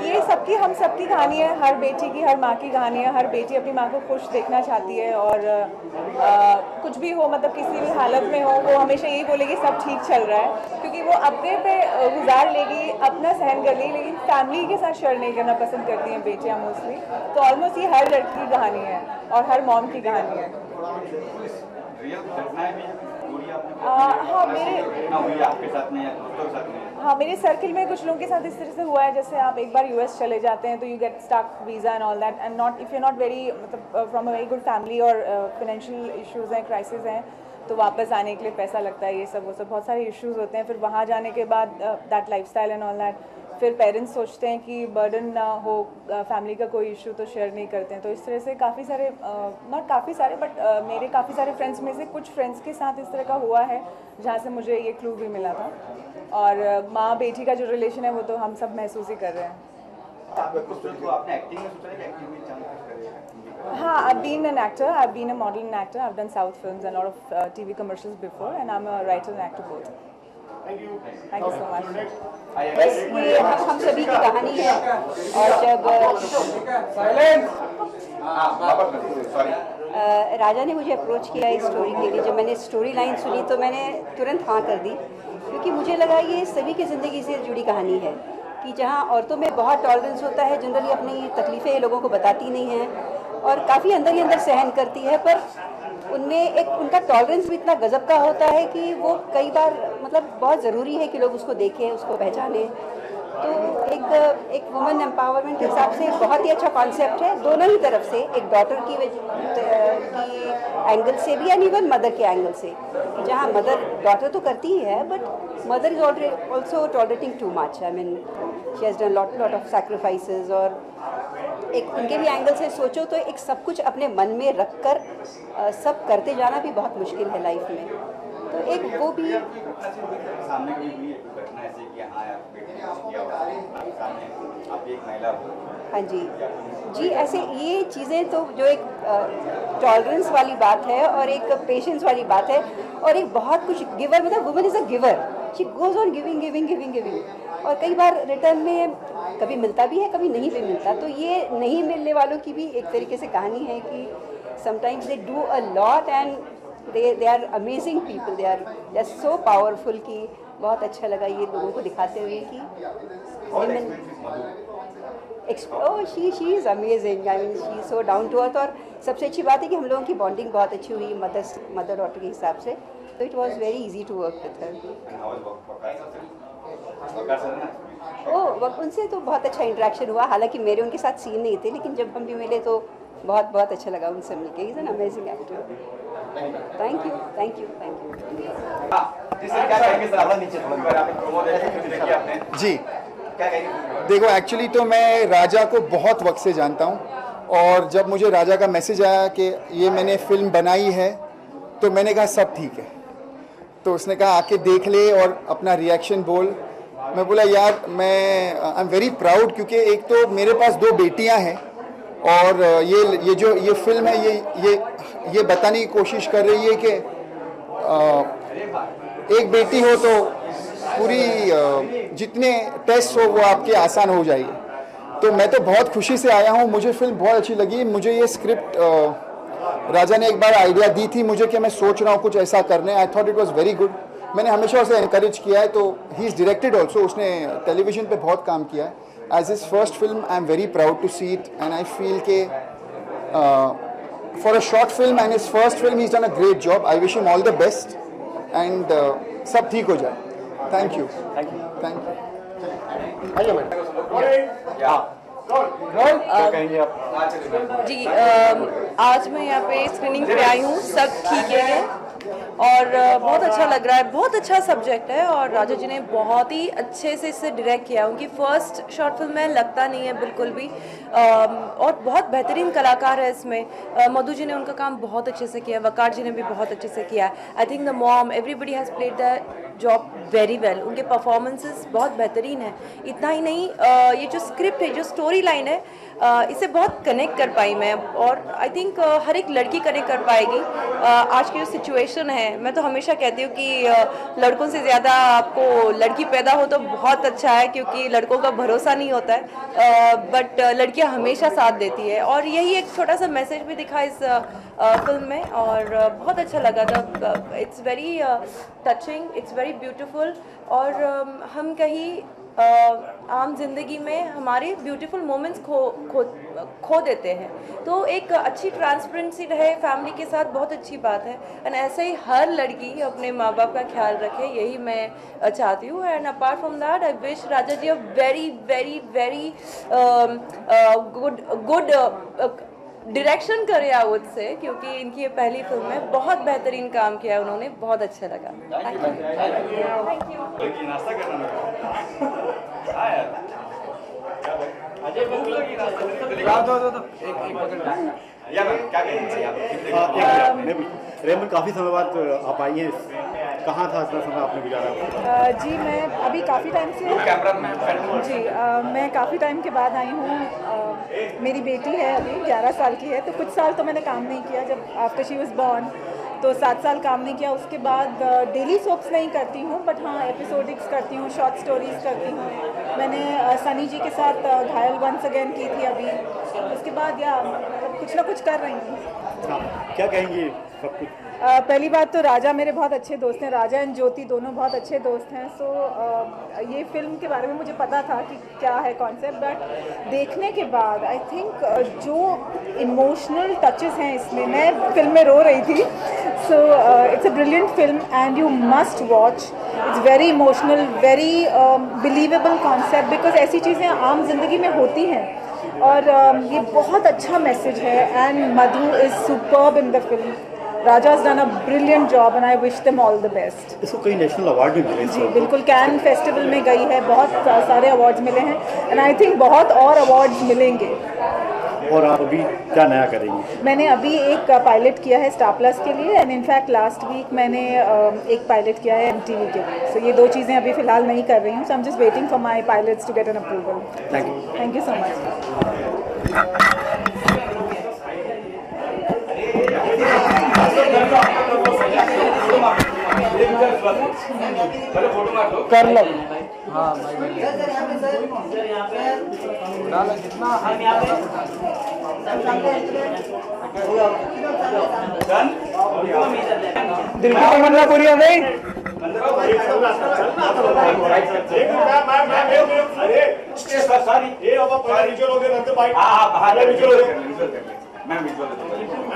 ये सबकी, हम सबकी कहानी है, हर बेटी की, हर माँ की कहानी है। हर बेटी अपनी माँ को खुश देखना चाहती है और कुछ भी हो, मतलब किसी भी हालत में हो, वो हमेशा यही बोलेगी सब ठीक चल रहा है, क्योंकि वो अपने पे गुजार लेगी, अपना सहन कर लेगी, लेकिन फैमिली के साथ शेयर नहीं करना पसंद करती हैं बेटियाँ मोस्टली। तो ऑलमोस्ट ये हर लड़की की कहानी है और हर मॉम की कहानी है। हाँ, मेरे सर्किल में कुछ लोगों के साथ इस तरह से हुआ है, जैसे आप एक बार यूएस चले जाते हैं तो you get stuck visa and all that, and not if you not very, मतलब from a very good family और फाइनेंशियल इश्यूज़ हैं, क्राइसिस हैं, तो वापस आने के लिए पैसा लगता है, ये सब वो सब बहुत सारे इश्यूज़ होते हैं। फिर वहाँ जाने के बाद that lifestyle and all that, फिर पेरेंट्स सोचते हैं कि बर्डन ना हो, फैमिली का कोई इशू तो शेयर नहीं करते हैं। तो इस तरह से काफ़ी सारे, नॉट काफ़ी सारे बट मेरे काफ़ी सारे फ्रेंड्स में से कुछ फ्रेंड्स के साथ इस तरह का हुआ है, जहाँ से मुझे ये क्लू भी मिला था। और माँ बेटी का जो रिलेशन है वो तो हम सब महसूस ही कर रहे हैं। हाँ, I've been an actor, I've been a model and actor, I've done South films and a lot of TV commercials before, and I'm a writer and actor both. Thank you so much. बस ये हम सभी की कहानी है, और जब राजा ने मुझे अप्रोच किया इस स्टोरी के लिए, जब मैंने स्टोरी लाइन सुनी तो मैंने तुरंत हाँ कर दी, क्योंकि मुझे लगा ये सभी की ज़िंदगी से जुड़ी कहानी है कि जहाँ औरतों में बहुत टॉलरेंस होता है, जनरली अपनी तकलीफ़ें लोगों को बताती नहीं हैं और काफ़ी अंदर ही अंदर सहन करती है, पर उनमें एक उनका टॉलरेंस भी इतना गजब का होता है कि वो कई बार मतलब बहुत ज़रूरी है कि लोग उसको देखें, उसको पहचानें। तो एक वुमेन एम्पावरमेंट के हिसाब से बहुत ही अच्छा कॉन्सेप्ट है, दोनों ही तरफ से, एक डॉटर की एंगल से भी एंड इवन मदर के एंगल से, जहाँ मदर डॉटर तो करती ही है but mother is also tolerating too much. I mean she has done lot of sacrifices, और एक उनके भी एंगल से सोचो तो एक सब कुछ अपने मन में रख कर सब करते जाना भी बहुत मुश्किल है लाइफ में। तो एक वो भी सामने कोई हुई घटना ऐसी कि हाँ यार बेटी ने कुछ किया होगा, सामने आप एक महिला हो। हाँ जी, ऐसे ये चीज़ें तो जो एक टॉलरेंस वाली बात है और एक पेशेंस वाली बात है और एक बहुत कुछ गिवर, मतलब woman is a giver, she goes on giving giving giving giving, और कई बार रिटर्न में कभी मिलता भी है, कभी नहीं भी मिलता। तो ये नहीं मिलने वालों की भी एक तरीके से कहानी है कि sometimes they do a lot and they are amazing people, they are so powerful कि बहुत अच्छा लगा ये लोगों को दिखाते हुए कि women, oh she is amazing, I mean she is so down to earth। और सबसे अच्छी बात है कि हम लोगों की बॉन्डिंग बहुत अच्छी हुई मदर डॉटर के हिसाब से, तो it was very easy to work with her. उनसे तो बहुत अच्छा इंटरेक्शन हुआ, हालांकि मेरे उनके साथ सीन नहीं थे, लेकिन जब हम भी मिले तो बहुत अच्छा लगा उनसे मिलके। He is an amazing actor. Thank you. जी देखो, एक्चुअली तो मैं राजा को बहुत वक्त से जानता हूँ और जब मुझे राजा का मैसेज आया कि ये मैंने फिल्म बनाई है तो मैंने कहा सब ठीक है। तो उसने कहा आके देख ले और अपना रिएक्शन बोल। मैं बोला यार मैं आई एम वेरी प्राउड, क्योंकि एक तो मेरे पास 2 बेटियां हैं और ये फिल्म है ये बताने की कोशिश कर रही है कि एक बेटी हो तो पूरी जितने टेस्ट हो वो आपके आसान हो जाएगी। तो मैं तो बहुत खुशी से आया हूँ, मुझे फिल्म बहुत अच्छी लगी। मुझे ये स्क्रिप्ट राजा ने एक बार आइडिया दी थी मुझे कि मैं सोच रहा हूँ कुछ ऐसा करने। I thought it was very good. मैंने हमेशा उसे एनकरेज किया है। तो ही इज़ डायरेक्टेड ऑल्सो, उसने टेलीविज़न पे बहुत काम किया है। As his first film, I am very proud to see it, and I feel that for a short film and his first film, he's done a great job. I wish him all the best, and सब ठीक हो जाए. Thank you. जी आज मैं यहाँ पे स्क्रीनिंग पे आई हूँ, सब ठीक है और बहुत अच्छा लग रहा है। बहुत अच्छा सब्जेक्ट है और राजा जी ने बहुत ही अच्छे से इसे डायरेक्ट किया। उनकी फर्स्ट शॉर्ट फिल्म में लगता नहीं है बिल्कुल भी, और बहुत बेहतरीन कलाकार है इसमें। मधु जी ने उनका काम बहुत अच्छे से किया, वकार जी ने भी बहुत अच्छे से किया। I think the mom, everybody has played the job very well. उनके परफॉर्मेंसेस बहुत बेहतरीन है। इतना ही नहीं, ये जो स्क्रिप्ट है, जो स्टोरी लाइन है, इसे बहुत कनेक्ट कर पाई मैं, और आई थिंक हर एक लड़की कनेक्ट कर पाएगी। आज की जो सिचुएशन है, मैं तो हमेशा कहती हूँ कि लड़कों से ज़्यादा आपको लड़की पैदा हो तो बहुत अच्छा है, क्योंकि लड़कों का भरोसा नहीं होता है, बट लड़कियाँ हमेशा साथ देती है। और यही एक छोटा सा मैसेज भी दिखा इस फिल्म में, और बहुत अच्छा लगा था। It's very touching, it's very beautiful. और हम कहीं आम जिंदगी में हमारे ब्यूटीफुल मोमेंट्स खो देते हैं, तो एक अच्छी ट्रांसपेरेंसी रहे फैमिली के साथ, बहुत अच्छी बात है। एंड ऐसे ही हर लड़की अपने माँ बाप का ख्याल रखे, यही मैं चाहती हूँ। And apart from that, I wish Raja ji a very very very good direction करे आउट से, क्योंकि इनकी ये पहली फिल्म है। बहुत बेहतरीन काम किया उन्होंने, बहुत अच्छा लगा। Thank you. रेमन, काफ़ी समय बाद आप आई हैं, कहाँ था इतना समय आपने गुजारा? जी मैं अभी काफ़ी टाइम से मैं काफ़ी टाइम के बाद आई हूँ। मेरी बेटी है अभी 11 साल की है, तो कुछ साल तो मैंने काम नहीं किया। जब आफ्टर शी वाज बॉर्न तो 7 साल काम नहीं किया। उसके बाद डेली सोप्स नहीं करती हूँ, बट हाँ एपिसोडिक्स करती हूँ, शॉर्ट स्टोरीज़ करती हूँ। मैंने सनी जी के साथ घायल वंस अगेन की थी अभी। उसके बाद या कुछ ना कुछ कर रही हूँ। क्या कहेंगी सब कुछ? पहली बात तो राजा मेरे बहुत अच्छे दोस्त हैं, राजा एंड ज्योति दोनों बहुत अच्छे दोस्त हैं। सो ये फिल्म के बारे में मुझे पता था कि क्या है कॉन्सेप्ट, बट देखने के बाद आई थिंक जो इमोशनल टचेस हैं इसमें, मैं फिल्म में रो रही थी। So it's a brilliant film and you must watch. It's very emotional, very believable concept, because ऐसी चीज़ें आम जिंदगी में होती हैं और ये बहुत अच्छा मैसेज है। And Madhu is superb in the film. Raja has done a brilliant job and I wish them all the best. इसको कई नेशनल अवार्ड भी मिले जी बिल्कुल, कैन फेस्टिवल में गई है, बहुत सारे अवार्ड्स मिले हैं एंड आई थिंक बहुत और अवार्ड्स मिलेंगे। और आप अभी क्या नया करेंगे? मैंने अभी एक पायलट किया है स्टार प्लस के लिए एंड इनफैक्ट लास्ट वीक मैंने एक पायलट किया है MTV के लिए। सो ये दो चीज़ें अभी फ़िलहाल नहीं कर रही हूँ। So I am just waiting for my pilots to get an approval. Thank you so much. कर लो। दिल की तमन्ना पूरी हो गई।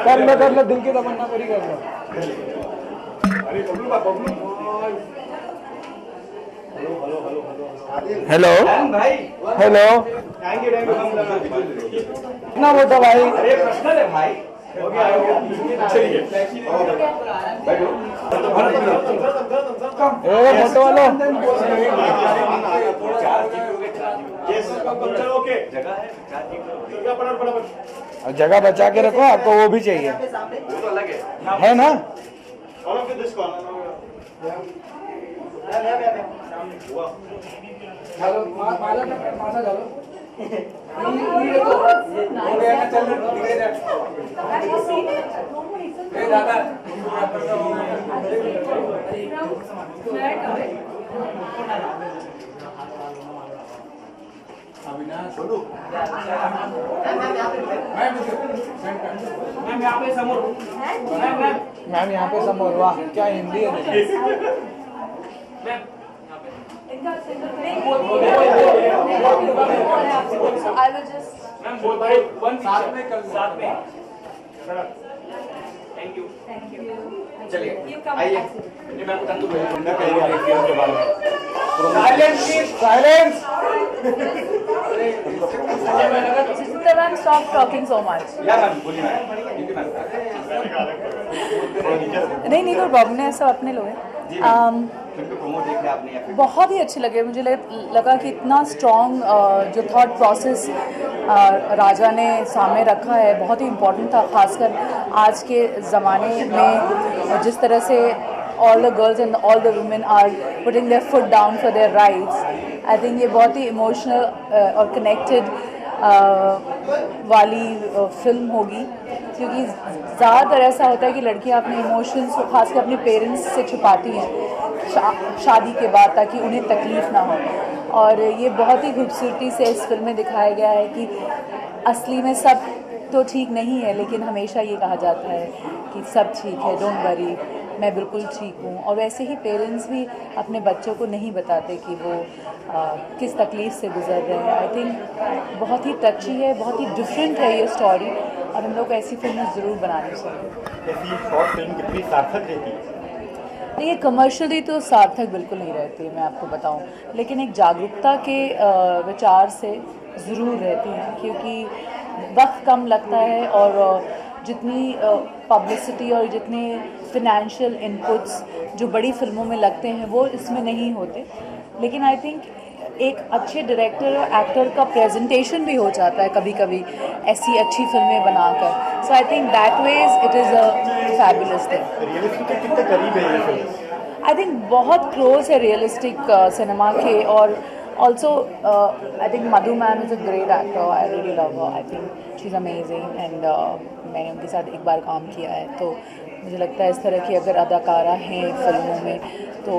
कर लो दिल की तमन्ना पूरी कर लो। हेलो हेलो, कितना वोट है भाई? अरे प्रश्न है भाई। फोटो वालो जगह बचा के रखो, आपको वो भी चाहिए है ना? मैम यहाँ पे समोर, वाह क्या हिंदी है। चलिए आइए। Silence. Ma'am stop talking so much. नहीं कोई प्रॉब्लम नहीं, सब अपने लोग हैं। बहुत ही अच्छे लगे मुझे। लगा कि इतना स्ट्रॉन्ग जो थॉट प्रोसेस राजा ने सामने रखा है बहुत ही इम्पोर्टेंट था, खासकर आज के ज़माने में जिस तरह से all the girls and all the women are putting their foot down for their rights. I think ये बहुत ही इमोशनल और कनेक्टेड वाली फिल्म होगी, क्योंकि ज़्यादातर ऐसा होता है कि लड़कियां अपने इमोशंस को खासकर अपने पेरेंट्स से छुपाती हैं शादी के बाद, ताकि उन्हें तकलीफ़ ना हो। और ये बहुत ही खूबसूरती से इस फिल्म में दिखाया गया है कि असली में सब तो ठीक नहीं है, लेकिन हमेशा ये कहा जाता है कि सब ठीक है, डोंट वरी, मैं बिल्कुल ठीक हूँ। और वैसे ही पेरेंट्स भी अपने बच्चों को नहीं बताते कि वो किस तकलीफ़ से गुजर रहे हैं। आई थिंक बहुत ही टची है, बहुत ही डिफरेंट है ये स्टोरी, और हम लोग ऐसी फिल्में ज़रूर बनानी चाहिए। ऐसी शॉर्ट फिल्म कितनी सार्थक रहती है? ये कमर्शियली तो सार्थक बिल्कुल नहीं रहती है, मैं आपको बताऊं, लेकिन एक जागरूकता के विचार से ज़रूर रहती हैं, क्योंकि वक्त कम लगता है और जितनी पब्लिसिटी और जितने फिनेंशियल इनपुट्स जो बड़ी फिल्मों में लगते हैं वो इसमें नहीं होते। लेकिन आई थिंक एक अच्छे डायरेक्टर और एक्टर का प्रेजेंटेशन भी हो जाता है कभी कभी ऐसी अच्छी फिल्में बनाकर। So I think that ways it is a fabulous thing. Realistic के कितने करीब है ये फिल्म? आई थिंक बहुत क्लोज है रियलिस्टिक सिनेमा के। और also I think Madhu ma'am is a great actor, I really love her, I think she is amazing and मैंने उनके साथ एक बार काम किया है, तो मुझे लगता है इस तरह की अगर अदाकारा हैं फिल्मों में तो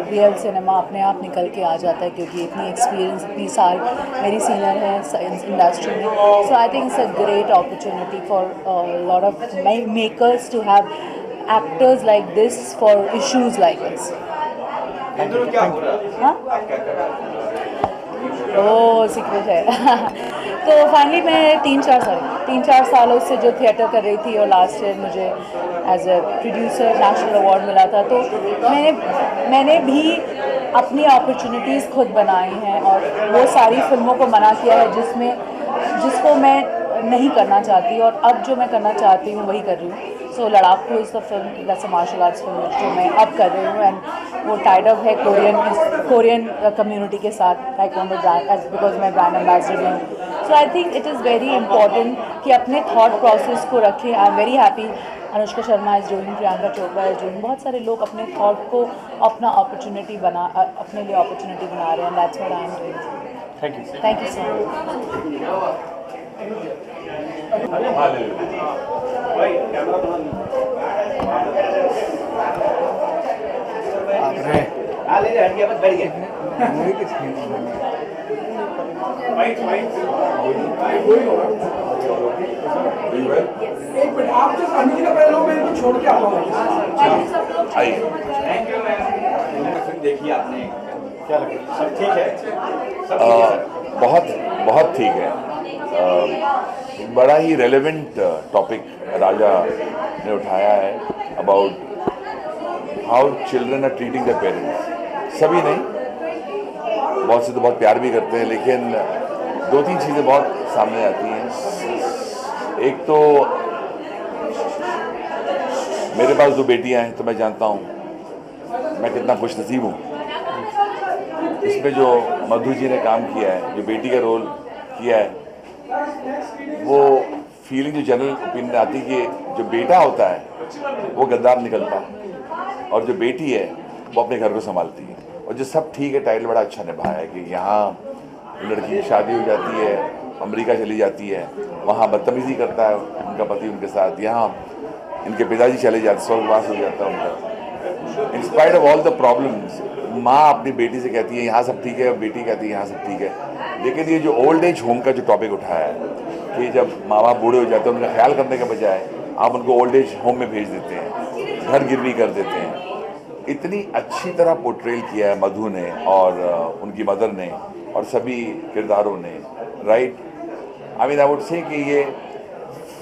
रियल सिनेमा अपने आप निकल के आ जाता है, क्योंकि इतनी एक्सपीरियंस, इतनी साल मेरी सीनियर है साइंस इंडस्ट्री में। So I think it's a great opportunity for lot of makers to have actors like this for issues like this. ओ सीक्रेट है तो फाइनली मैं 3-4 सालों से जो थिएटर कर रही थी और लास्ट ईयर मुझे as a producer national award मिला था, तो मैंने भी अपनी अपॉर्चुनिटीज़ खुद बनाई हैं और वो सारी फिल्मों को मना किया है जिसको मैं नहीं करना चाहती, और अब जो मैं करना चाहती हूँ वही कर रही हूँ। So Ladaku is the film, that's a martial arts film जो मैं अब कर रही हूँ, एंड वो टाइड अप है कोरियन कम्युनिटी के साथ, ताइक्वांडो ब्रांड, बिकॉज मैं ब्रांड एम्बेसडर भी हूँ। So I think it is very important कि अपने थॉट प्रोसेस को रखें। I am very happy Anushka Sharma is doing, Priyanka Chopra is doing, बहुत सारे लोग अपने थॉट को अपना अपॉर्चुनिटी अपने लिए अपॉर्चुनिटी बना रहे हैं, that's what I am doing. Thank you so much. आप जो अनिल का पहले मैं इनको छोड़ के आता हूँ। Thank you ma'am. फिल्म देखी आपने, क्या लगा? सब ठीक है? बहुत ठीक है। बड़ा ही रेलेवेंट टॉपिक राजा ने उठाया है about how children are treating their parents. सभी नहीं, बहुत से तो बहुत प्यार भी करते हैं, लेकिन 2-3 चीज़ें बहुत सामने आती हैं। एक तो मेरे पास 2 बेटियां हैं, तो मैं जानता हूँ मैं कितना खुशनसीब हूँ। इसमें जो मधु जी ने काम किया है, जो बेटी का रोल किया है, वो फीलिंग जो जनरल ओपिनियन आती है कि जो बेटा होता है वो गद्दार निकलता है और जो बेटी है वो अपने घर को संभालती है। और जो सब ठीक है, टाइटल बड़ा अच्छा निभाया है कि यहाँ लड़की की शादी हो जाती है, अमेरिका चली जाती है, वहाँ बदतमीजी करता है उनका पति उनके साथ, यहाँ इनके पिताजी चले जाते, स्वर्गवास हो जाता है उनका। In spite of all the problems, माँ अपनी बेटी से कहती है यहाँ सब ठीक है, और बेटी कहती है यहाँ सब ठीक है। लेकिन ये जो ओल्ड एज होम का जो टॉपिक उठाया है कि जब माँ बाप बूढ़े हो जाते हैं, उनका ख्याल करने के बजाय आप उनको ओल्ड एज होम में भेज देते हैं, घर गिरवी कर देते हैं। इतनी अच्छी तरह पोर्ट्रेल किया है मधु ने और उनकी मदर ने और सभी किरदारों ने, right. I mean I would say कि ये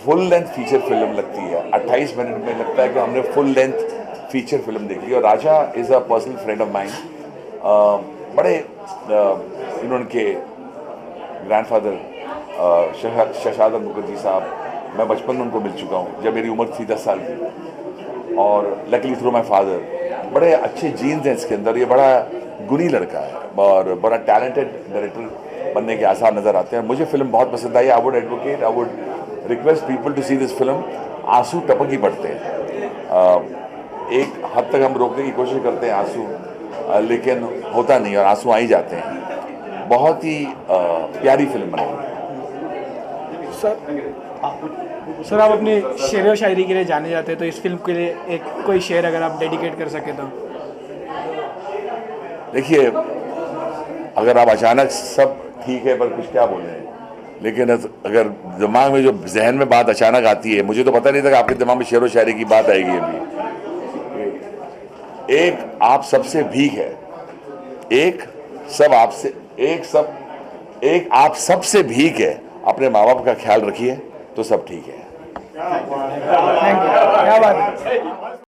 फुल लेंथ फीचर फिल्म लगती है। 28 मिनट में लगता है कि हमने फुल लेंथ फीचर फिल्म देख ली। और Raja is a personal friend of mind. बड़े इनके ग्रैंडफादर शशादर मुखर्जी साहब, मैं बचपन में उनको मिल चुका हूँ जब मेरी उम्र थी 10 साल की, और लकीली थ्रू माई फादर। बड़े अच्छे जीन्स हैं इसके अंदर, ये बड़ा गुनी लड़का है और बड़ा टैलेंटेड डायरेक्टर बनने के आसार नज़र आते हैं। मुझे फिल्म बहुत पसंद आई। I would advocate, I would request people to see this film. आंसू टपक ही पड़ते हैं, एक हद तक हम रोकने की कोशिश करते हैं आंसू, लेकिन होता नहीं और आंसू आ ही जाते हैं। बहुत ही प्यारी फिल्म बनी। सर आप अपनी शेर व शायरी के लिए जाने जाते हैं, तो इस फिल्म के लिए एक कोई शेर अगर आप डेडिकेट कर सके तो। देखिए, अगर आप अचानक सब ठीक है पर कुछ क्या बोल रहे हैं, लेकिन अगर दिमाग में जो जहन में बात अचानक आती है, मुझे तो पता नहीं था कि आपके दिमाग में शेर व शायरी की बात आएगी अभी। एक आप सबसे भीख है, एक आप सबसे भीख है। अपने माँ बाप का ख्याल रखिए तो सब ठीक है। क्या बात है।